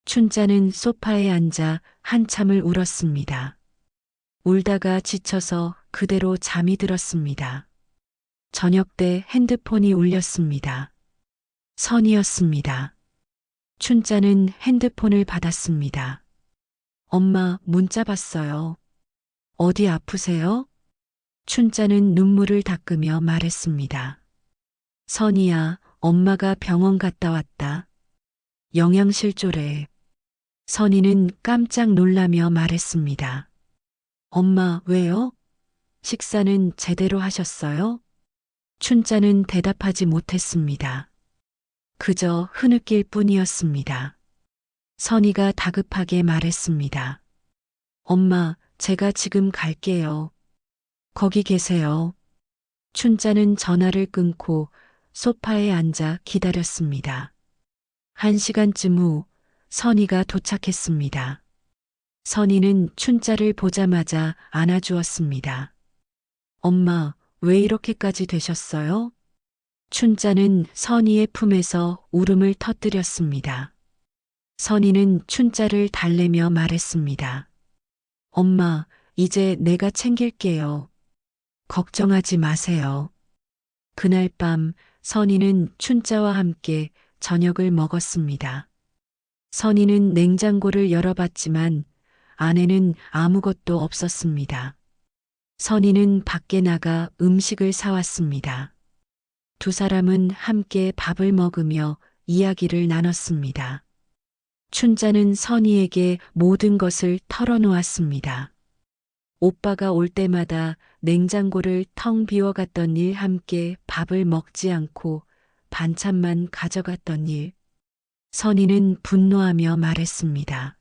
춘자는 소파에 앉아 한참을 울었습니다. 울다가 지쳐서 그대로 잠이 들었습니다. 저녁 때 핸드폰이 울렸습니다. 선이었습니다. 춘자는 핸드폰을 받았습니다. 엄마, 문자 봤어요. 어디 아프세요? 춘자는 눈물을 닦으며 말했습니다. 선이야, 엄마가 병원 갔다 왔다. 영양실조래. 선이는 깜짝 놀라며 말했습니다. 엄마, 왜요? 식사는 제대로 하셨어요? 춘자는 대답하지 못했습니다. 그저 흐느낄 뿐이었습니다. 선이가 다급하게 말했습니다. 엄마, 제가 지금 갈게요. 거기 계세요. 춘자는 전화를 끊고 소파에 앉아 기다렸습니다. 1시간쯤 후 선이가 도착했습니다. 선이는 춘자를 보자마자 안아주었습니다. 엄마, 왜 이렇게까지 되셨어요? 춘자는 선이의 품에서 울음을 터뜨렸습니다. 선이는 춘자를 달래며 말했습니다. 엄마, 이제 내가 챙길게요. 걱정하지 마세요. 그날 밤 선이는 춘자와 함께 저녁을 먹었습니다. 선이는 냉장고를 열어봤지만 안에는 아무것도 없었습니다. 선이는 밖에 나가 음식을 사왔습니다. 두 사람은 함께 밥을 먹으며 이야기를 나눴습니다. 춘자는 선이에게 모든 것을 털어놓았습니다. 오빠가 올 때마다 냉장고를 텅 비워갔던 일, 함께 밥을 먹지 않고 반찬만 가져갔던 일. 선이는 분노하며 말했습니다.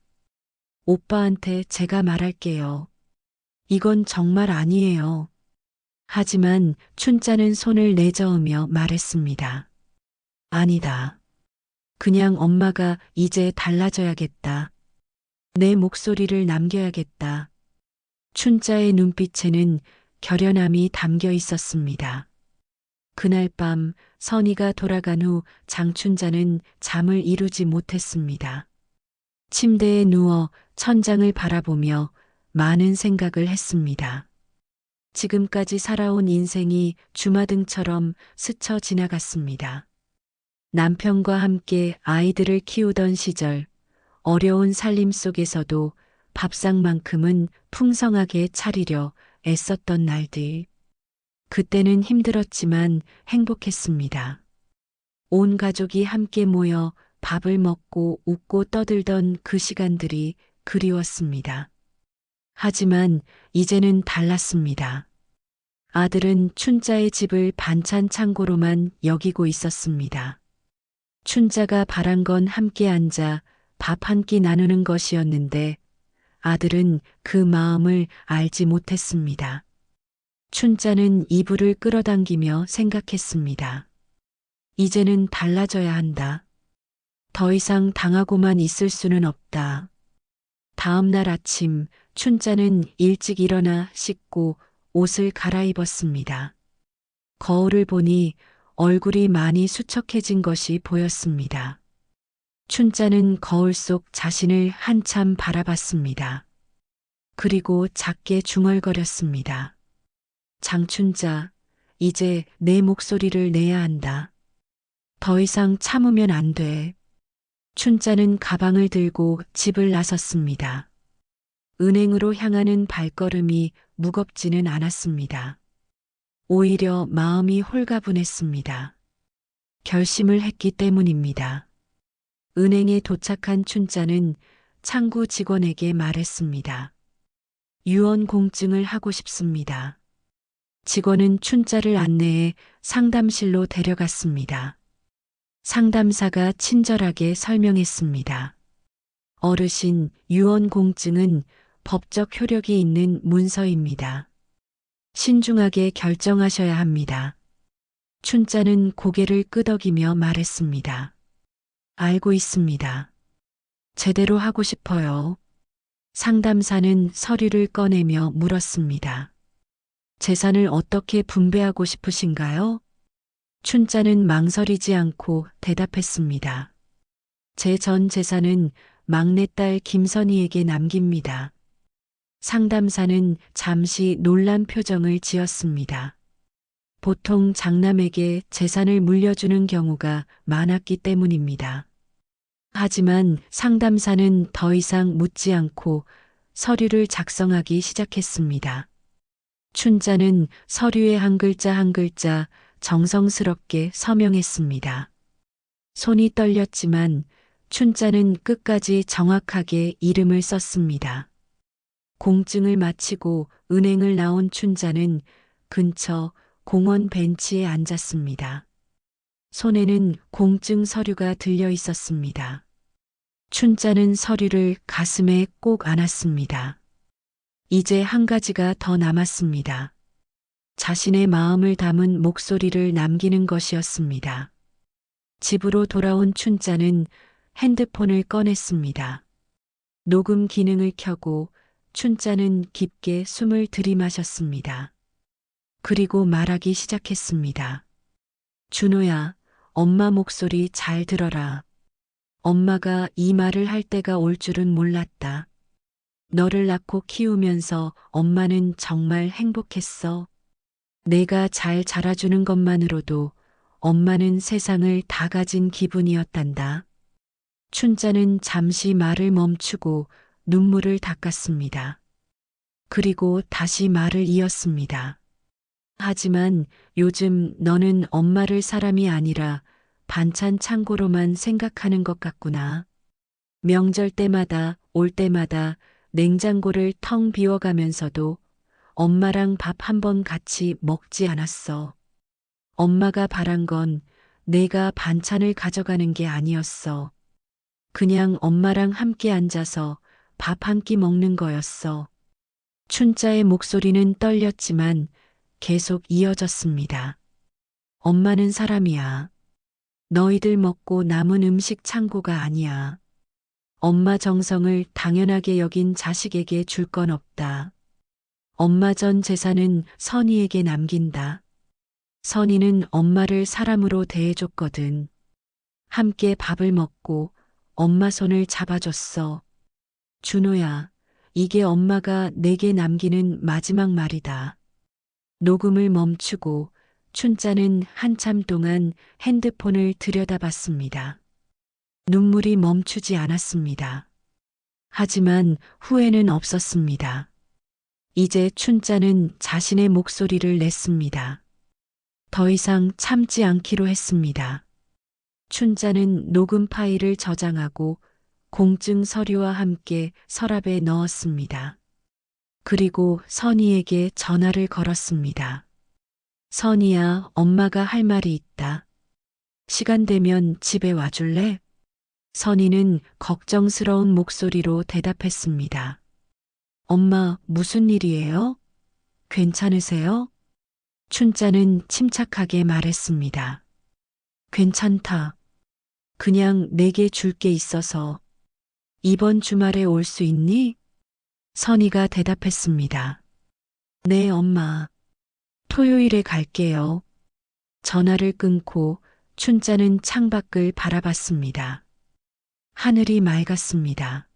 오빠한테 제가 말할게요. 이건 정말 아니에요. 하지만 춘자는 손을 내저으며 말했습니다. 아니다. 그냥 엄마가 이제 달라져야겠다. 내 목소리를 남겨야겠다. 춘자의 눈빛에는 결연함이 담겨 있었습니다. 그날 밤 선이가 돌아간 후 장춘자는 잠을 이루지 못했습니다. 침대에 누워 천장을 바라보며 많은 생각을 했습니다. 지금까지 살아온 인생이 주마등처럼 스쳐 지나갔습니다. 남편과 함께 아이들을 키우던 시절, 어려운 살림 속에서도 밥상만큼은 풍성하게 차리려 애썼던 날들. 그때는 힘들었지만 행복했습니다. 온 가족이 함께 모여 밥을 먹고 웃고 떠들던 그 시간들이 그리웠습니다. 하지만 이제는 달랐습니다. 아들은 춘자의 집을 반찬 창고로만 여기고 있었습니다. 춘자가 바란 건 함께 앉아 밥 한 끼 나누는 것이었는데 아들은 그 마음을 알지 못했습니다. 춘자는 이불을 끌어당기며 생각했습니다. 이제는 달라져야 한다. 더 이상 당하고만 있을 수는 없다. 다음 날 아침 춘자는 일찍 일어나 씻고 옷을 갈아입었습니다. 거울을 보니 얼굴이 많이 수척해진 것이 보였습니다. 춘자는 거울 속 자신을 한참 바라봤습니다. 그리고 작게 중얼거렸습니다. 장춘자, 이제 내 목소리를 내야 한다. 더 이상 참으면 안 돼. 춘자는 가방을 들고 집을 나섰습니다. 은행으로 향하는 발걸음이 무겁지는 않았습니다. 오히려 마음이 홀가분했습니다. 결심을 했기 때문입니다. 은행에 도착한 춘자는 창구 직원에게 말했습니다. 유언 공증을 하고 싶습니다. 직원은 춘자를 안내해 상담실로 데려갔습니다. 상담사가 친절하게 설명했습니다. 어르신, 유언 공증은 법적 효력이 있는 문서입니다. 신중하게 결정하셔야 합니다. 춘자는 고개를 끄덕이며 말했습니다. 알고 있습니다. 제대로 하고 싶어요. 상담사는 서류를 꺼내며 물었습니다. 재산을 어떻게 분배하고 싶으신가요? 춘자는 망설이지 않고 대답했습니다. 제 전 재산은 막내딸 김선희에게 남깁니다. 상담사는 잠시 놀란 표정을 지었습니다. 보통 장남에게 재산을 물려주는 경우가 많았기 때문입니다. 하지만 상담사는 더 이상 묻지 않고 서류를 작성하기 시작했습니다. 춘자는 서류에 한 글자 한 글자 정성스럽게 서명했습니다. 손이 떨렸지만 춘자는 끝까지 정확하게 이름을 썼습니다. 공증을 마치고 은행을 나온 춘자는 근처 공원 벤치에 앉았습니다. 손에는 공증 서류가 들려 있었습니다. 춘자는 서류를 가슴에 꼭 안았습니다. 이제 한 가지가 더 남았습니다. 자신의 마음을 담은 목소리를 남기는 것이었습니다. 집으로 돌아온 춘자는 핸드폰을 꺼냈습니다. 녹음 기능을 켜고 춘자는 깊게 숨을 들이마셨습니다. 그리고 말하기 시작했습니다. 준호야, 엄마 목소리 잘 들어라. 엄마가 이 말을 할 때가 올 줄은 몰랐다. 너를 낳고 키우면서 엄마는 정말 행복했어. 내가 잘 자라주는 것만으로도 엄마는 세상을 다 가진 기분이었단다. 춘자는 잠시 말을 멈추고 눈물을 닦았습니다. 그리고 다시 말을 이었습니다. 하지만 요즘 너는 엄마를 사람이 아니라 반찬 창고로만 생각하는 것 같구나. 명절 때마다 올 때마다 냉장고를 텅 비워가면서도 엄마랑 밥 한 번 같이 먹지 않았어. 엄마가 바란 건 내가 반찬을 가져가는 게 아니었어. 그냥 엄마랑 함께 앉아서 밥 한 끼 먹는 거였어. 춘자의 목소리는 떨렸지만 계속 이어졌습니다. 엄마는 사람이야. 너희들 먹고 남은 음식 창고가 아니야. 엄마 정성을 당연하게 여긴 자식에게 줄 건 없다. 엄마 전 재산은 선희에게 남긴다. 선희는 엄마를 사람으로 대해줬거든. 함께 밥을 먹고 엄마 손을 잡아줬어. 준호야, 이게 엄마가 내게 남기는 마지막 말이다. 녹음을 멈추고 춘자는 한참 동안 핸드폰을 들여다봤습니다. 눈물이 멈추지 않았습니다. 하지만 후회는 없었습니다. 이제 춘자는 자신의 목소리를 냈습니다. 더 이상 참지 않기로 했습니다. 춘자는 녹음 파일을 저장하고 공증 서류와 함께 서랍에 넣었습니다. 그리고 선희에게 전화를 걸었습니다. 선희야, 엄마가 할 말이 있다. 시간 되면 집에 와줄래? 선희는 걱정스러운 목소리로 대답했습니다. 엄마, 무슨 일이에요? 괜찮으세요? 춘자는 침착하게 말했습니다. 괜찮다. 그냥 내게 줄 게 있어서. 이번 주말에 올 수 있니? 선희가 대답했습니다. 네, 엄마. 토요일에 갈게요. 전화를 끊고 춘자는 창밖을 바라봤습니다. 하늘이 맑았습니다.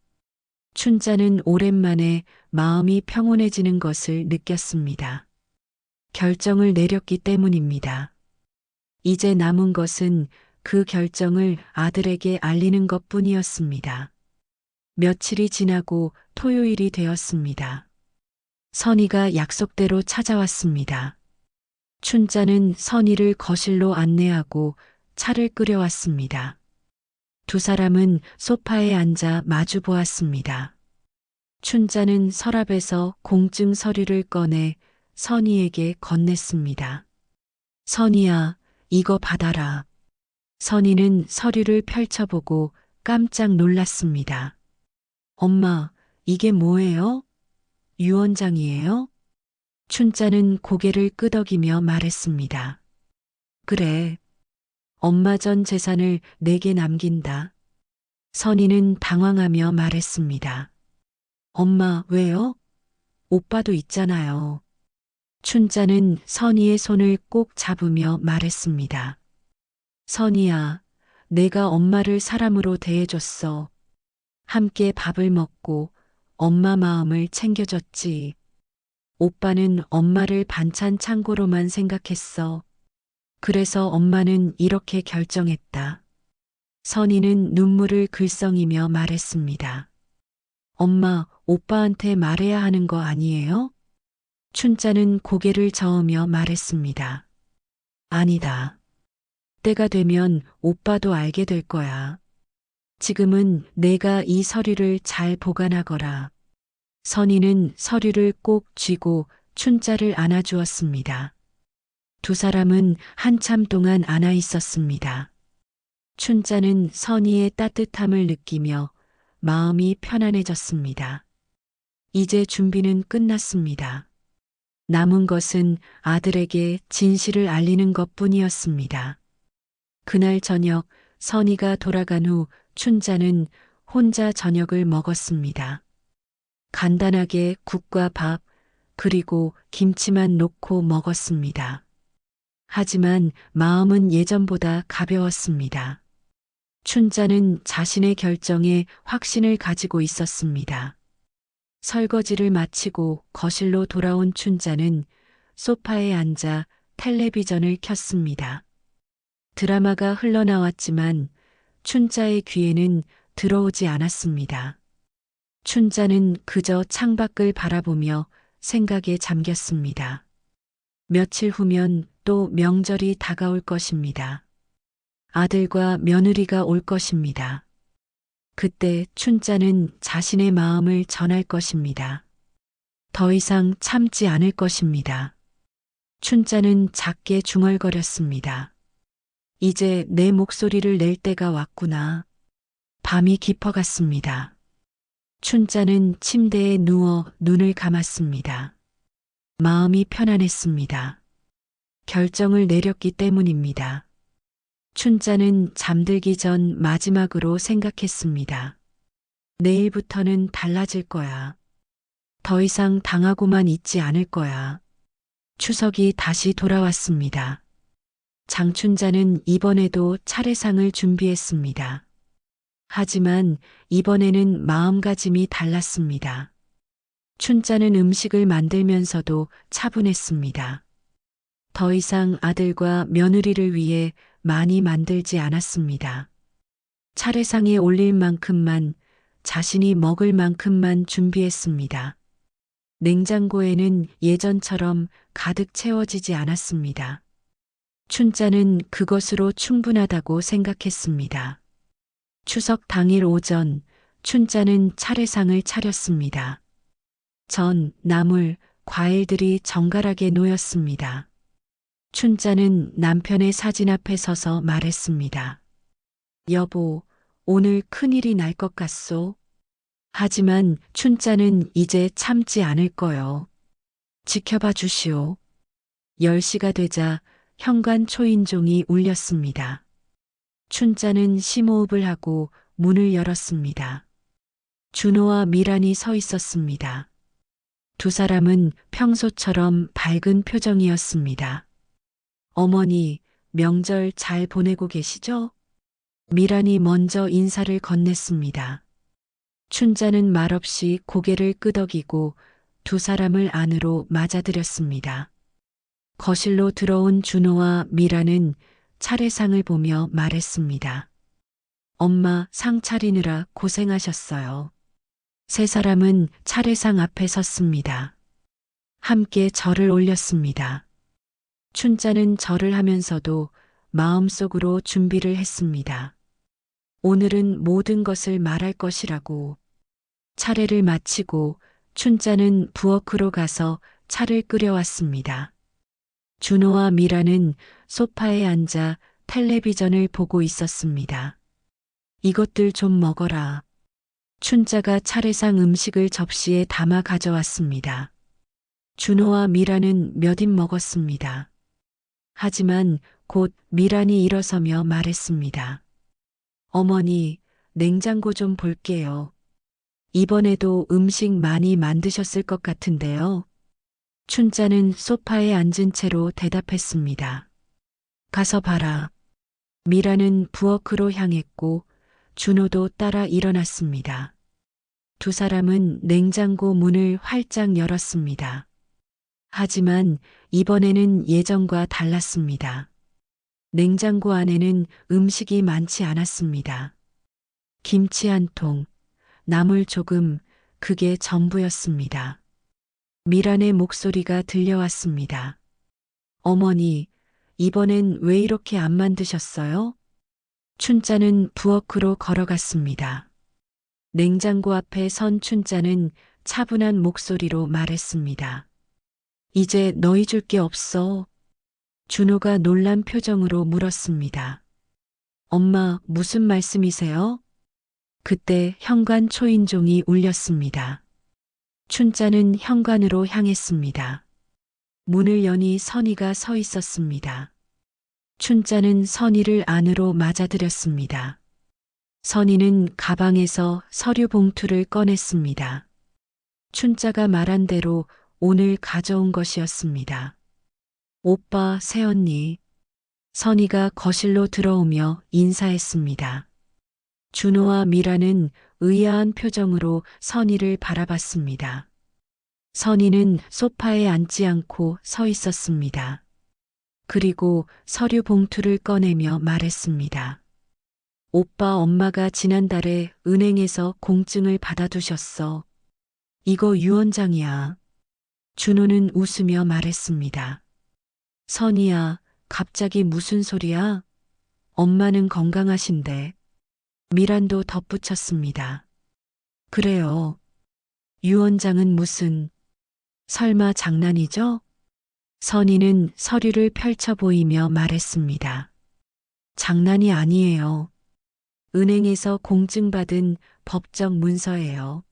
춘자는 오랜만에 마음이 평온해지는 것을 느꼈습니다. 결정을 내렸기 때문입니다. 이제 남은 것은 그 결정을 아들에게 알리는 것 뿐이었습니다. 며칠이 지나고 토요일이 되었습니다. 선희가 약속대로 찾아왔습니다. 춘자는 선희를 거실로 안내하고 차를 끓여왔습니다. 두 사람은 소파에 앉아 마주 보았습니다. 춘자는 서랍에서 공증 서류를 꺼내 선희에게 건넸습니다. 선희야, 이거 받아라. 선희는 서류를 펼쳐보고 깜짝 놀랐습니다. 엄마, 이게 뭐예요? 유언장이에요? 춘자는 고개를 끄덕이며 말했습니다. 그래. 엄마 전 재산을 내게 남긴다. 선희는 당황하며 말했습니다. 엄마, 왜요? 오빠도 있잖아요. 춘자는 선희의 손을 꼭 잡으며 말했습니다. 선희야, 내가 엄마를 사람으로 대해줬어. 함께 밥을 먹고 엄마 마음을 챙겨줬지. 오빠는 엄마를 반찬 창고로만 생각했어. 그래서 엄마는 이렇게 결정했다. 선희는 눈물을 글썽이며 말했습니다. 엄마, 오빠한테 말해야 하는 거 아니에요? 춘자는 고개를 저으며 말했습니다. 아니다. 때가 되면 오빠도 알게 될 거야. 지금은 내가 이 서류를 잘 보관하거라. 선희는 서류를 꼭 쥐고 춘자를 안아주었습니다. 두 사람은 한참 동안 안아 있었습니다. 춘자는 선희의 따뜻함을 느끼며 마음이 편안해졌습니다. 이제 준비는 끝났습니다. 남은 것은 아들에게 진실을 알리는 것뿐이었습니다. 그날 저녁 선희가 돌아간 후 춘자는 혼자 저녁을 먹었습니다. 간단하게 국과 밥, 그리고 김치만 놓고 먹었습니다. 하지만 마음은 예전보다 가벼웠습니다. 춘자는 자신의 결정에 확신을 가지고 있었습니다. 설거지를 마치고 거실로 돌아온 춘자는 소파에 앉아 텔레비전을 켰습니다. 드라마가 흘러나왔지만 춘자의 귀에는 들어오지 않았습니다. 춘자는 그저 창밖을 바라보며 생각에 잠겼습니다. 며칠 후면 또 명절이 다가올 것입니다. 아들과 며느리가 올 것입니다. 그때 춘자는 자신의 마음을 전할 것입니다. 더 이상 참지 않을 것입니다. 춘자는 작게 중얼거렸습니다. 이제 내 목소리를 낼 때가 왔구나. 밤이 깊어갔습니다. 춘자는 침대에 누워 눈을 감았습니다. 마음이 편안했습니다. 결정을 내렸기 때문입니다. 춘자는 잠들기 전 마지막으로 생각했습니다. 내일부터는 달라질 거야. 더 이상 당하고만 있지 않을 거야. 추석이 다시 돌아왔습니다. 장춘자는 이번에도 차례상을 준비했습니다. 하지만 이번에는 마음가짐이 달랐습니다. 춘자는 음식을 만들면서도 차분했습니다. 더 이상 아들과 며느리를 위해 많이 만들지 않았습니다. 차례상에 올릴 만큼만, 자신이 먹을 만큼만 준비했습니다. 냉장고에는 예전처럼 가득 채워지지 않았습니다. 춘자는 그것으로 충분하다고 생각했습니다. 추석 당일 오전, 춘자는 차례상을 차렸습니다. 전, 나물, 과일들이 정갈하게 놓였습니다. 춘자는 남편의 사진 앞에 서서 말했습니다. 여보, 오늘 큰일이 날 것 같소? 하지만 춘자는 이제 참지 않을 거요. 지켜봐 주시오. 10시가 되자 현관 초인종이 울렸습니다. 춘자는 심호흡을 하고 문을 열었습니다. 준호와 미란이 서 있었습니다. 두 사람은 평소처럼 밝은 표정이었습니다. 어머니, 명절 잘 보내고 계시죠? 미란이 먼저 인사를 건넸습니다. 춘자는 말없이 고개를 끄덕이고 두 사람을 안으로 맞아들였습니다. 거실로 들어온 준호와 미란은 차례상을 보며 말했습니다. 엄마 상 차리느라 고생하셨어요. 세 사람은 차례상 앞에 섰습니다. 함께 절을 올렸습니다. 춘자는 절을 하면서도 마음속으로 준비를 했습니다. 오늘은 모든 것을 말할 것이라고. 차례를 마치고 춘자는 부엌으로 가서 차를 끓여왔습니다. 준호와 미라는 소파에 앉아 텔레비전을 보고 있었습니다. 이것들 좀 먹어라. 춘자가 차례상 음식을 접시에 담아 가져왔습니다. 준호와 미라는 몇 입 먹었습니다. 하지만 곧 미란이 일어서며 말했습니다. 어머니, 냉장고 좀 볼게요. 이번에도 음식 많이 만드셨을 것 같은데요. 춘자는 소파에 앉은 채로 대답했습니다. 가서 봐라. 미라는 부엌으로 향했고 준호도 따라 일어났습니다. 두 사람은 냉장고 문을 활짝 열었습니다. 하지만 이번에는 예전과 달랐습니다. 냉장고 안에는 음식이 많지 않았습니다. 김치 한 통, 나물 조금, 그게 전부였습니다. 미란의 목소리가 들려왔습니다. 어머니, 이번엔 왜 이렇게 안 만드셨어요? 춘자는 부엌으로 걸어갔습니다. 냉장고 앞에 선 춘자는 차분한 목소리로 말했습니다. 이제 너희 줄 게 없어. 준호가 놀란 표정으로 물었습니다. 엄마, 무슨 말씀이세요? 그때 현관 초인종이 울렸습니다. 춘자는 현관으로 향했습니다. 문을 여니 선희가 서 있었습니다. 춘자는 선희를 안으로 맞아들였습니다. 선희는 가방에서 서류 봉투를 꺼냈습니다. 춘자가 말한 대로 오늘 가져온 것이었습니다. 오빠, 새언니. 선희가 거실로 들어오며 인사했습니다. 준호와 미라는 의아한 표정으로 선희를 바라봤습니다. 선희는 소파에 앉지 않고 서 있었습니다. 그리고 서류 봉투를 꺼내며 말했습니다. 오빠, 엄마가 지난달에 은행에서 공증을 받아두셨어. 이거 유언장이야. 준호는 웃으며 말했습니다. 선희야, 갑자기 무슨 소리야? 엄마는 건강하신데. 미란도 덧붙였습니다. 그래요. 유언장은 무슨, 설마 장난이죠? 선희는 서류를 펼쳐 보이며 말했습니다. 장난이 아니에요. 은행에서 공증받은 법적 문서예요.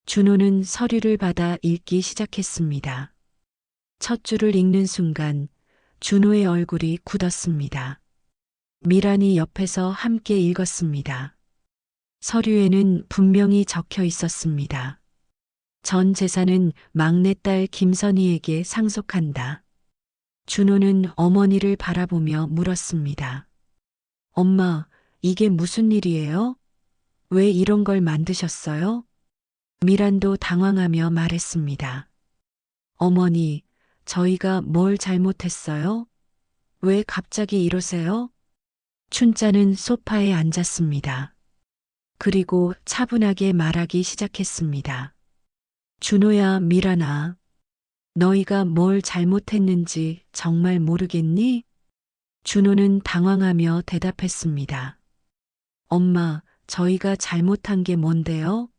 준호는 서류를 받아 읽기 시작했습니다. 첫 줄을 읽는 순간 준호의 얼굴이 굳었습니다. 미란이 옆에서 함께 읽었습니다. 서류에는 분명히 적혀 있었습니다. 전 재산은 막내딸 김선희에게 상속한다. 준호는 어머니를 바라보며 물었습니다. 엄마, 이게 무슨 일이에요? 왜 이런 걸 만드셨어요? 미란도 당황하며 말했습니다. 어머니, 저희가 뭘 잘못했어요? 왜 갑자기 이러세요? 춘자는 소파에 앉았습니다. 그리고 차분하게 말하기 시작했습니다. 준호야, 미란아. 너희가 뭘 잘못했는지 정말 모르겠니? 준호는 당황하며 대답했습니다. 엄마, 저희가 잘못한 게 뭔데요?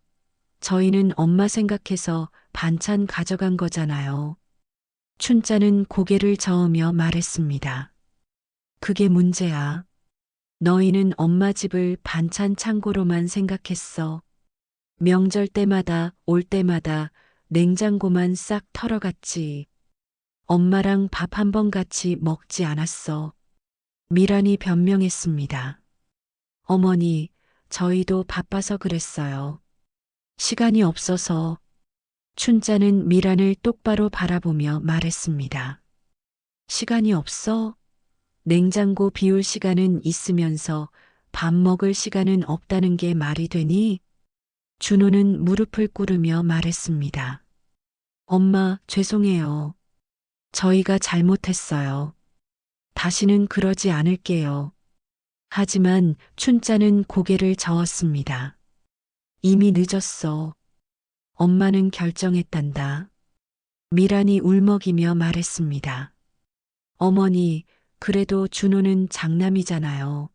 저희는 엄마 생각해서 반찬 가져간 거잖아요. 춘자는 고개를 저으며 말했습니다. 그게 문제야. 너희는 엄마 집을 반찬 창고로만 생각했어. 명절 때마다 올 때마다 냉장고만 싹 털어갔지. 엄마랑 밥 한 번 같이 먹지 않았어. 미란이 변명했습니다. 어머니, 저희도 바빠서 그랬어요. 시간이 없어서. 춘자는 미란을 똑바로 바라보며 말했습니다. 시간이 없어? 냉장고 비울 시간은 있으면서 밥 먹을 시간은 없다는 게 말이 되니? 준호는 무릎을 꿇으며 말했습니다. 엄마, 죄송해요. 저희가 잘못했어요. 다시는 그러지 않을게요. 하지만 춘자는 고개를 저었습니다. 이미 늦었어. 엄마는 결정했단다. 미란이 울먹이며 말했습니다. 어머니, 그래도 준호는 장남이잖아요.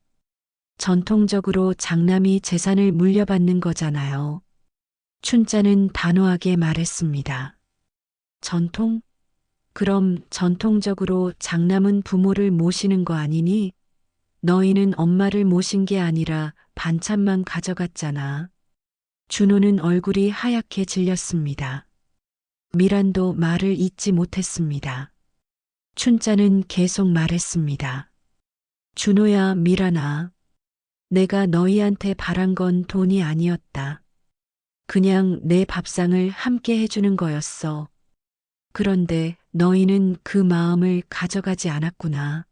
전통적으로 장남이 재산을 물려받는 거잖아요. 춘자는 단호하게 말했습니다. 전통? 그럼 전통적으로 장남은 부모를 모시는 거 아니니? 너희는 엄마를 모신 게 아니라 반찬만 가져갔잖아. 준호는 얼굴이 하얗게 질렸습니다. 미란도 말을 잇지 못했습니다. 춘자는 계속 말했습니다. 준호야, 미란아. 내가 너희한테 바란 건 돈이 아니었다. 그냥 내 밥상을 함께 해주는 거였어. 그런데 너희는 그 마음을 가져가지 않았구나.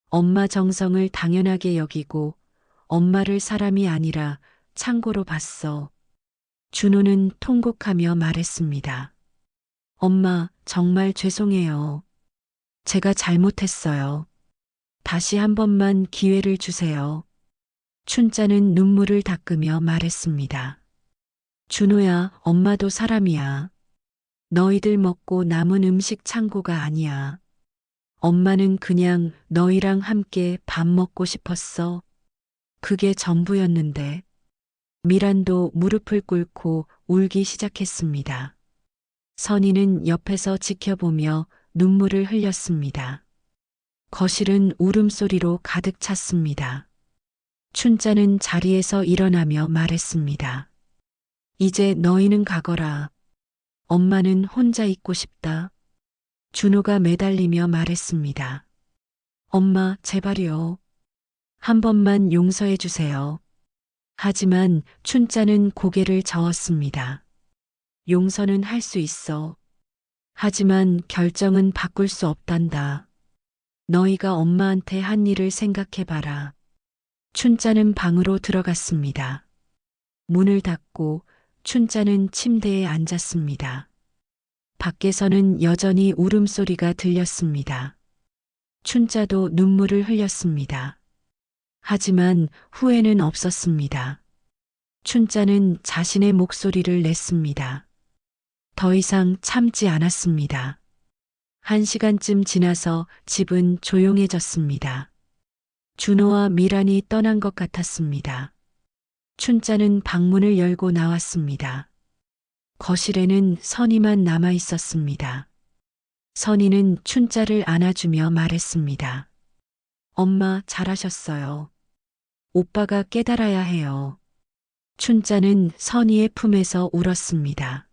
엄마 정성을 당연하게 여기고 엄마를 사람이 아니라 창고로 봤어. 준호는 통곡하며 말했습니다. 엄마, 정말 죄송해요. 제가 잘못했어요. 다시 한 번만 기회를 주세요. 춘자는 눈물을 닦으며 말했습니다. 준호야, 엄마도 사람이야. 너희들 먹고 남은 음식 창고가 아니야. 엄마는 그냥 너희랑 함께 밥 먹고 싶었어. 그게 전부였는데. 미란도 무릎을 꿇고 울기 시작했습니다. 선희는 옆에서 지켜보며 눈물을 흘렸습니다. 거실은 울음소리로 가득 찼습니다. 춘자는 자리에서 일어나며 말했습니다. 이제 너희는 가거라. 엄마는 혼자 있고 싶다. 준호가 매달리며 말했습니다. 엄마, 제발요. 한 번만 용서해 주세요. 하지만 춘자는 고개를 저었습니다. 용서는 할 수 있어. 하지만 결정은 바꿀 수 없단다. 너희가 엄마한테 한 일을 생각해봐라. 춘자는 방으로 들어갔습니다. 문을 닫고 춘자는 침대에 앉았습니다. 밖에서는 여전히 울음소리가 들렸습니다. 춘자도 눈물을 흘렸습니다. 하지만 후회는 없었습니다. 춘자는 자신의 목소리를 냈습니다. 더 이상 참지 않았습니다. 1시간쯤 지나서 집은 조용해졌습니다. 준호와 미란이 떠난 것 같았습니다. 춘자는 방문을 열고 나왔습니다. 거실에는 선희만 남아 있었습니다. 선희는 춘자를 안아주며 말했습니다. 엄마, 잘하셨어요. 오빠가 깨달아야 해요. 춘자는 선희의 품에서 울었습니다.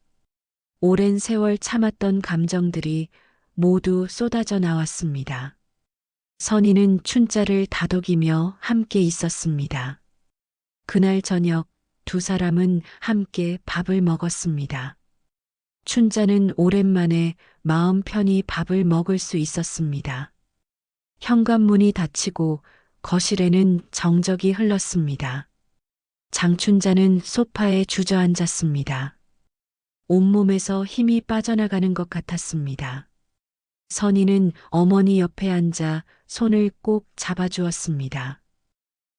오랜 세월 참았던 감정들이 모두 쏟아져 나왔습니다. 선희는 춘자를 다독이며 함께 있었습니다. 그날 저녁 두 사람은 함께 밥을 먹었습니다. 춘자는 오랜만에 마음 편히 밥을 먹을 수 있었습니다. 현관문이 닫히고 거실에는 정적이 흘렀습니다. 장춘자는 소파에 주저앉았습니다. 온몸에서 힘이 빠져나가는 것 같았습니다. 선희는 어머니 옆에 앉아 손을 꼭 잡아주었습니다.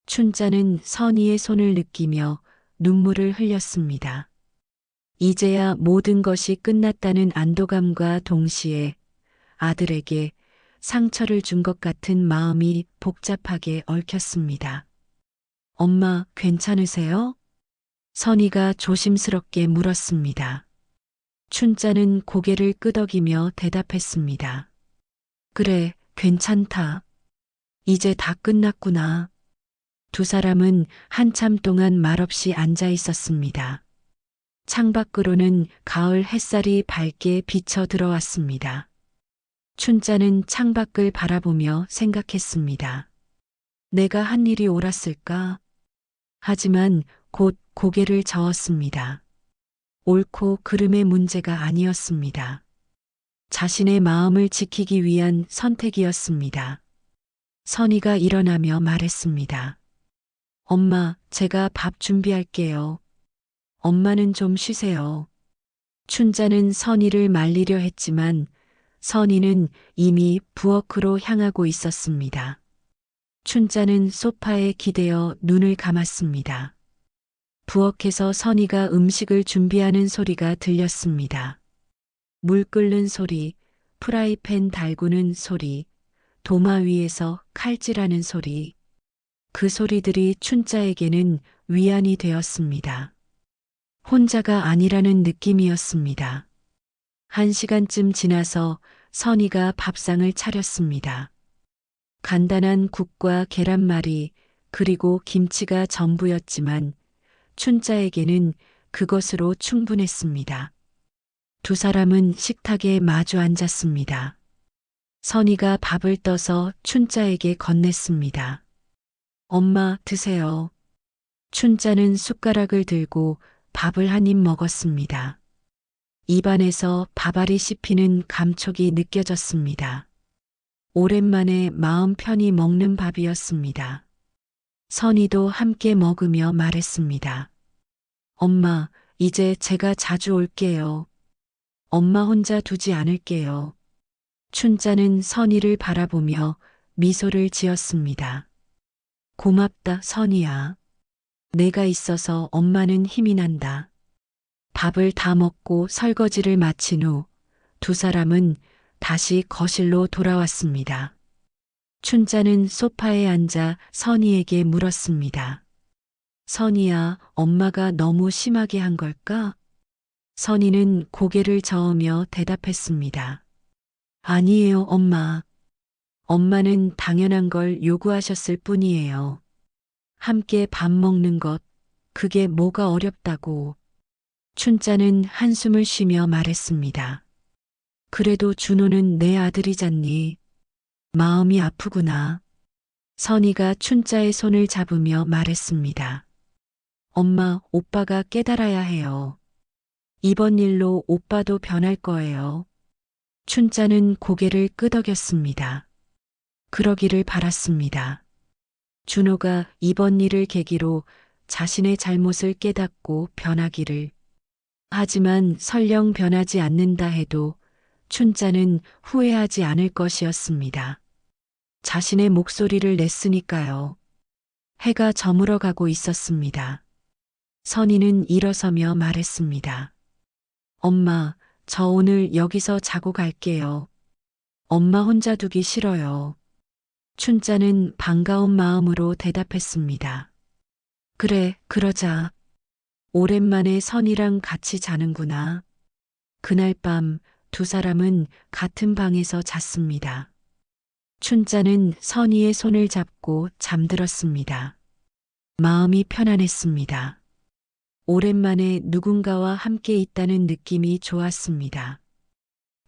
춘자는 선희의 손을 느끼며 눈물을 흘렸습니다. 이제야 모든 것이 끝났다는 안도감과 동시에 아들에게 상처를 준 것 같은 마음이 복잡하게 얽혔습니다. 엄마, 괜찮으세요? 선희가 조심스럽게 물었습니다. 춘자는 고개를 끄덕이며 대답했습니다. 그래, 괜찮다. 이제 다 끝났구나. 두 사람은 한참 동안 말없이 앉아 있었습니다. 창밖으로는 가을 햇살이 밝게 비쳐 들어왔습니다. 춘자는 창밖을 바라보며 생각했습니다. 내가 한 일이 옳았을까? 하지만 곧 고개를 저었습니다. 옳고 그름의 문제가 아니었습니다. 자신의 마음을 지키기 위한 선택이었습니다. 선희가 일어나며 말했습니다. 엄마, 제가 밥 준비할게요. 엄마는 좀 쉬세요. 춘자는 선희를 말리려 했지만 선희는 이미 부엌으로 향하고 있었습니다. 춘자는 소파에 기대어 눈을 감았습니다. 부엌에서 선희가 음식을 준비하는 소리가 들렸습니다. 물 끓는 소리, 프라이팬 달구는 소리, 도마 위에서 칼질하는 소리. 그 소리들이 춘자에게는 위안이 되었습니다. 혼자가 아니라는 느낌이었습니다. 1시간쯤 지나서 선희가 밥상을 차렸습니다. 간단한 국과 계란말이 그리고 김치가 전부였지만 춘자에게는 그것으로 충분했습니다. 두 사람은 식탁에 마주 앉았습니다. 선희가 밥을 떠서 춘자에게 건넸습니다. 엄마, 드세요. 춘자는 숟가락을 들고 밥을 한 입 먹었습니다. 입안에서 밥알이 씹히는 감촉이 느껴졌습니다. 오랜만에 마음 편히 먹는 밥이었습니다. 선희도 함께 먹으며 말했습니다. 엄마, 이제 제가 자주 올게요. 엄마 혼자 두지 않을게요. 춘자는 선희를 바라보며 미소를 지었습니다. 고맙다, 선희야. 내가 있어서 엄마는 힘이 난다. 밥을 다 먹고 설거지를 마친 후 두 사람은 다시 거실로 돌아왔습니다. 춘자는 소파에 앉아 선희에게 물었습니다. 선희야, 엄마가 너무 심하게 한 걸까? 선희는 고개를 저으며 대답했습니다. 아니에요, 엄마. 엄마는 당연한 걸 요구하셨을 뿐이에요. 함께 밥 먹는 것, 그게 뭐가 어렵다고. 춘자는 한숨을 쉬며 말했습니다. 그래도 준호는 내 아들이잖니. 마음이 아프구나. 선희가 춘자의 손을 잡으며 말했습니다. 엄마, 오빠가 깨달아야 해요. 이번 일로 오빠도 변할 거예요. 춘자는 고개를 끄덕였습니다. 그러기를 바랐습니다. 준호가 이번 일을 계기로 자신의 잘못을 깨닫고 변하기를. 하지만 설령 변하지 않는다 해도 춘자는 후회하지 않을 것이었습니다. 자신의 목소리를 냈으니까요. 해가 저물어 가고 있었습니다. 선희는 일어서며 말했습니다. 엄마, 저 오늘 여기서 자고 갈게요. 엄마 혼자 두기 싫어요. 춘자는 반가운 마음으로 대답했습니다. 그래, 그러자. 오랜만에 선희랑 같이 자는구나. 그날 밤 두 사람은 같은 방에서 잤습니다. 춘자는 선희의 손을 잡고 잠들었습니다. 마음이 편안했습니다. 오랜만에 누군가와 함께 있다는 느낌이 좋았습니다.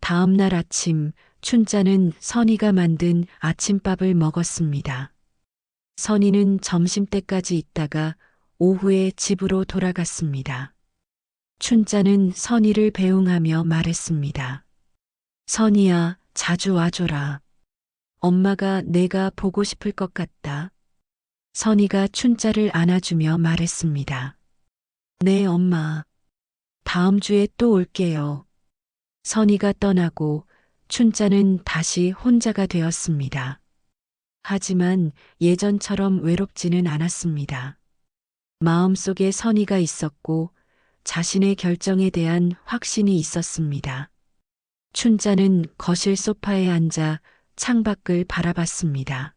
다음 날 아침, 춘자는 선희가 만든 아침밥을 먹었습니다. 선희는 점심때까지 있다가 오후에 집으로 돌아갔습니다. 춘자는 선희를 배웅하며 말했습니다. 선희야, 자주 와줘라. 엄마가 내가 보고 싶을 것 같다. 선희가 춘자를 안아주며 말했습니다. 네, 엄마. 다음 주에 또 올게요. 선희가 떠나고 춘자는 다시 혼자가 되었습니다. 하지만 예전처럼 외롭지는 않았습니다. 마음속에 선희가 있었고 자신의 결정에 대한 확신이 있었습니다. 춘자는 거실 소파에 앉아 창밖을 바라봤습니다.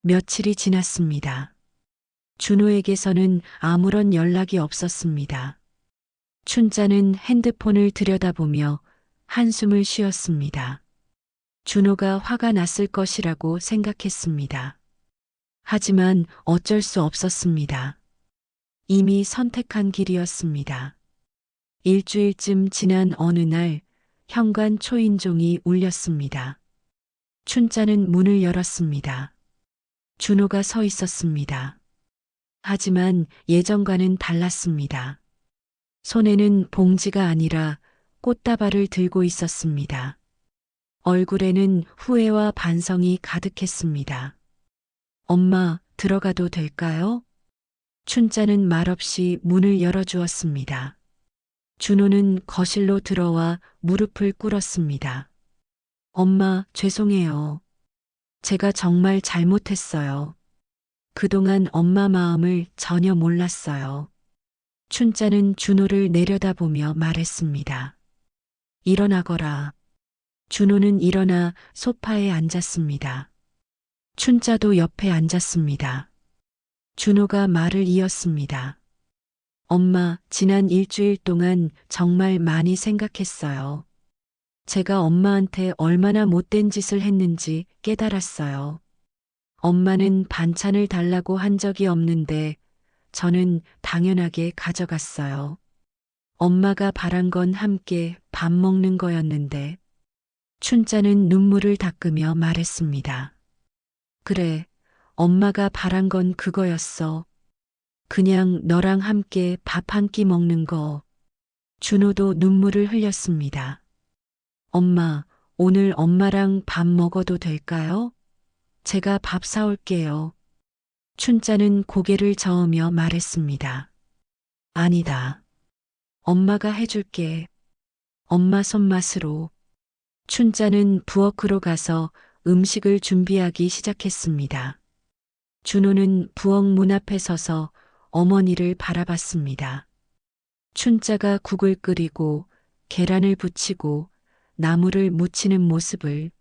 며칠이 지났습니다. 준호에게서는 아무런 연락이 없었습니다. 춘자는 핸드폰을 들여다보며 한숨을 쉬었습니다. 준호가 화가 났을 것이라고 생각했습니다. 하지만 어쩔 수 없었습니다. 이미 선택한 길이었습니다. 일주일쯤 지난 어느 날 현관 초인종이 울렸습니다. 춘자는 문을 열었습니다. 준호가 서 있었습니다. 하지만 예전과는 달랐습니다. 손에는 봉지가 아니라 꽃다발을 들고 있었습니다. 얼굴에는 후회와 반성이 가득했습니다. 엄마, 들어가도 될까요? 춘자는 말없이 문을 열어주었습니다. 준호는 거실로 들어와 무릎을 꿇었습니다. 엄마, 죄송해요. 제가 정말 잘못했어요. 그동안 엄마 마음을 전혀 몰랐어요. 춘자는 준호를 내려다보며 말했습니다. 일어나거라. 준호는 일어나 소파에 앉았습니다. 춘자도 옆에 앉았습니다. 준호가 말을 이었습니다. 엄마, 지난 일주일 동안 정말 많이 생각했어요. 제가 엄마한테 얼마나 못된 짓을 했는지 깨달았어요. 엄마는 반찬을 달라고 한 적이 없는데 저는 당연하게 가져갔어요. 엄마가 바란 건 함께 밥 먹는 거였는데 춘자는 눈물을 닦으며 말했습니다. 그래, 엄마가 바란 건 그거였어. 그냥 너랑 함께 밥 한 끼 먹는 거. 준호도 눈물을 흘렸습니다. 엄마, 오늘 엄마랑 밥 먹어도 될까요? 제가 밥 사올게요. 춘자는 고개를 저으며 말했습니다. 아니다. 엄마가 해줄게. 엄마 손맛으로. 춘자는 부엌으로 가서 음식을 준비하기 시작했습니다. 준호는 부엌 문 앞에 서서 어머니를 바라봤습니다. 춘자가 국을 끓이고 계란을 부치고 나물을 무치는 모습을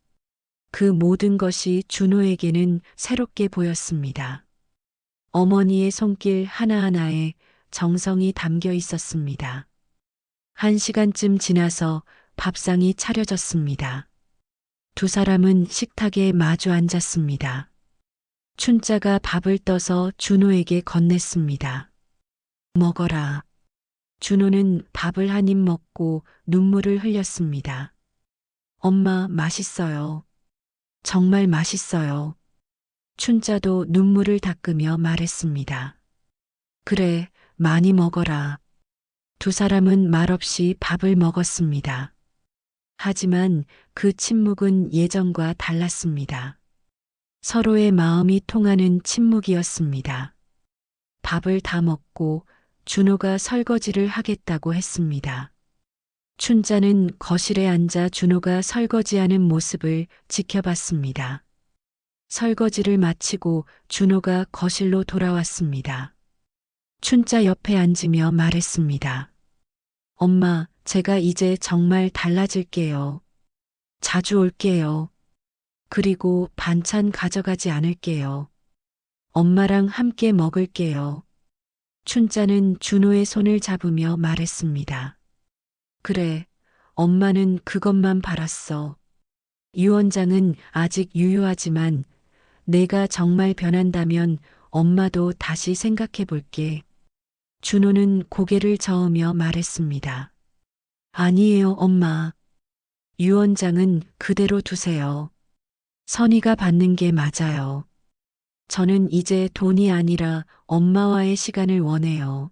그 모든 것이 준호에게는 새롭게 보였습니다. 어머니의 손길 하나하나에 정성이 담겨 있었습니다. 1시간쯤 지나서 밥상이 차려졌습니다. 두 사람은 식탁에 마주 앉았습니다. 춘자가 밥을 떠서 준호에게 건넸습니다. 먹어라. 준호는 밥을 한 입 먹고 눈물을 흘렸습니다. 엄마, 맛있어요. 정말 맛있어요. 춘자도 눈물을 닦으며 말했습니다. 그래, 많이 먹어라. 두 사람은 말없이 밥을 먹었습니다. 하지만 그 침묵은 예전과 달랐습니다. 서로의 마음이 통하는 침묵이었습니다. 밥을 다 먹고 준호가 설거지를 하겠다고 했습니다. 춘자는 거실에 앉아 준호가 설거지하는 모습을 지켜봤습니다. 설거지를 마치고 준호가 거실로 돌아왔습니다. 춘자 옆에 앉으며 말했습니다. 엄마, 제가 이제 정말 달라질게요. 자주 올게요. 그리고 반찬 가져가지 않을게요. 엄마랑 함께 먹을게요. 춘자는 준호의 손을 잡으며 말했습니다. 그래, 엄마는 그것만 바랐어. 유원장은 아직 유효하지만 내가 정말 변한다면 엄마도 다시 생각해 볼게. 준호는 고개를 저으며 말했습니다. 아니에요, 엄마. 유원장은 그대로 두세요. 선희가 받는 게 맞아요. 저는 이제 돈이 아니라 엄마와의 시간을 원해요.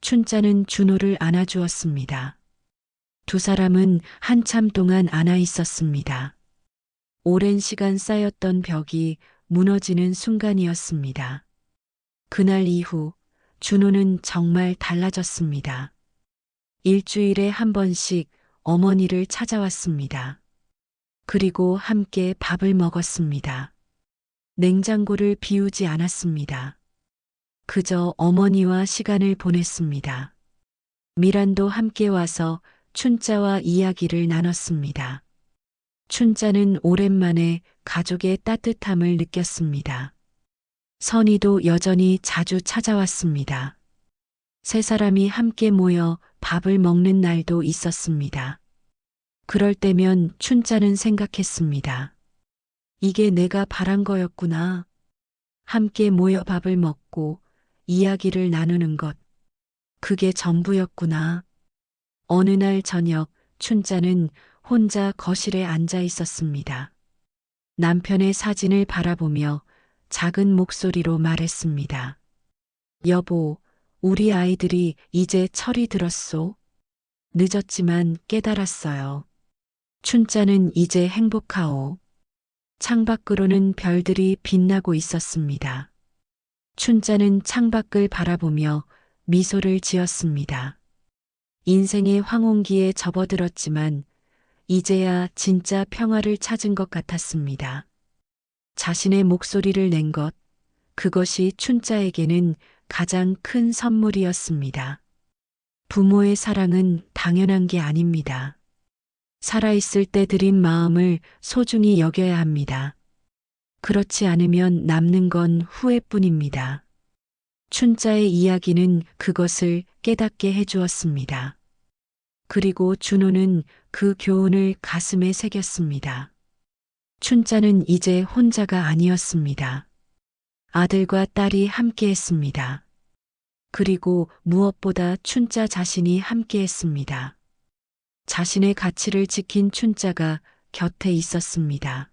춘자는 준호를 안아주었습니다. 두 사람은 한참 동안 안아 있었습니다. 오랜 시간 쌓였던 벽이 무너지는 순간이었습니다. 그날 이후 준호는 정말 달라졌습니다. 일주일에 한 번씩 어머니를 찾아왔습니다. 그리고 함께 밥을 먹었습니다. 냉장고를 비우지 않았습니다. 그저 어머니와 시간을 보냈습니다. 미란도 함께 와서 춘자와 이야기를 나눴습니다. 춘자는 오랜만에 가족의 따뜻함을 느꼈습니다. 선희도 여전히 자주 찾아왔습니다. 세 사람이 함께 모여 밥을 먹는 날도 있었습니다. 그럴 때면 춘자는 생각했습니다. 이게 내가 바란 거였구나. 함께 모여 밥을 먹고 이야기를 나누는 것. 그게 전부였구나. 어느 날 저녁 춘자는 혼자 거실에 앉아 있었습니다. 남편의 사진을 바라보며 작은 목소리로 말했습니다. 여보, 우리 아이들이 이제 철이 들었소. 늦었지만 깨달았어요. 춘자는 이제 행복하오. 창밖으로는 별들이 빛나고 있었습니다. 춘자는 창밖을 바라보며 미소를 지었습니다. 인생의 황혼기에 접어들었지만 이제야 진짜 평화를 찾은 것 같았습니다. 자신의 목소리를 낸 것, 그것이 춘자에게는 가장 큰 선물이었습니다. 부모의 사랑은 당연한 게 아닙니다. 살아있을 때 드린 마음을 소중히 여겨야 합니다. 그렇지 않으면 남는 건 후회뿐입니다. 춘자의 이야기는 그것을 깨닫게 해주었습니다. 그리고 준호는 그 교훈을 가슴에 새겼습니다. 춘자는 이제 혼자가 아니었습니다. 아들과 딸이 함께했습니다. 그리고 무엇보다 춘자 자신이 함께했습니다. 자신의 가치를 지킨 춘자가 곁에 있었습니다.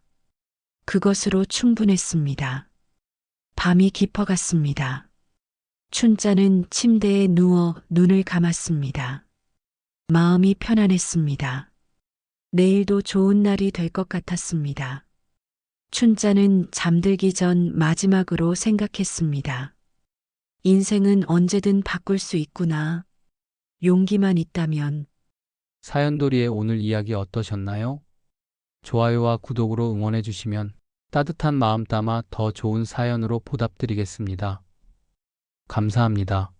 그것으로 충분했습니다. 밤이 깊어갔습니다. 춘자는 침대에 누워 눈을 감았습니다. 마음이 편안했습니다. 내일도 좋은 날이 될 것 같았습니다. 춘자는 잠들기 전 마지막으로 생각했습니다. 인생은 언제든 바꿀 수 있구나. 용기만 있다면. 사연돌이의 오늘 이야기 어떠셨나요? 좋아요와 구독으로 응원해 주시면 따뜻한 마음 담아 더 좋은 사연으로 보답드리겠습니다. 감사합니다.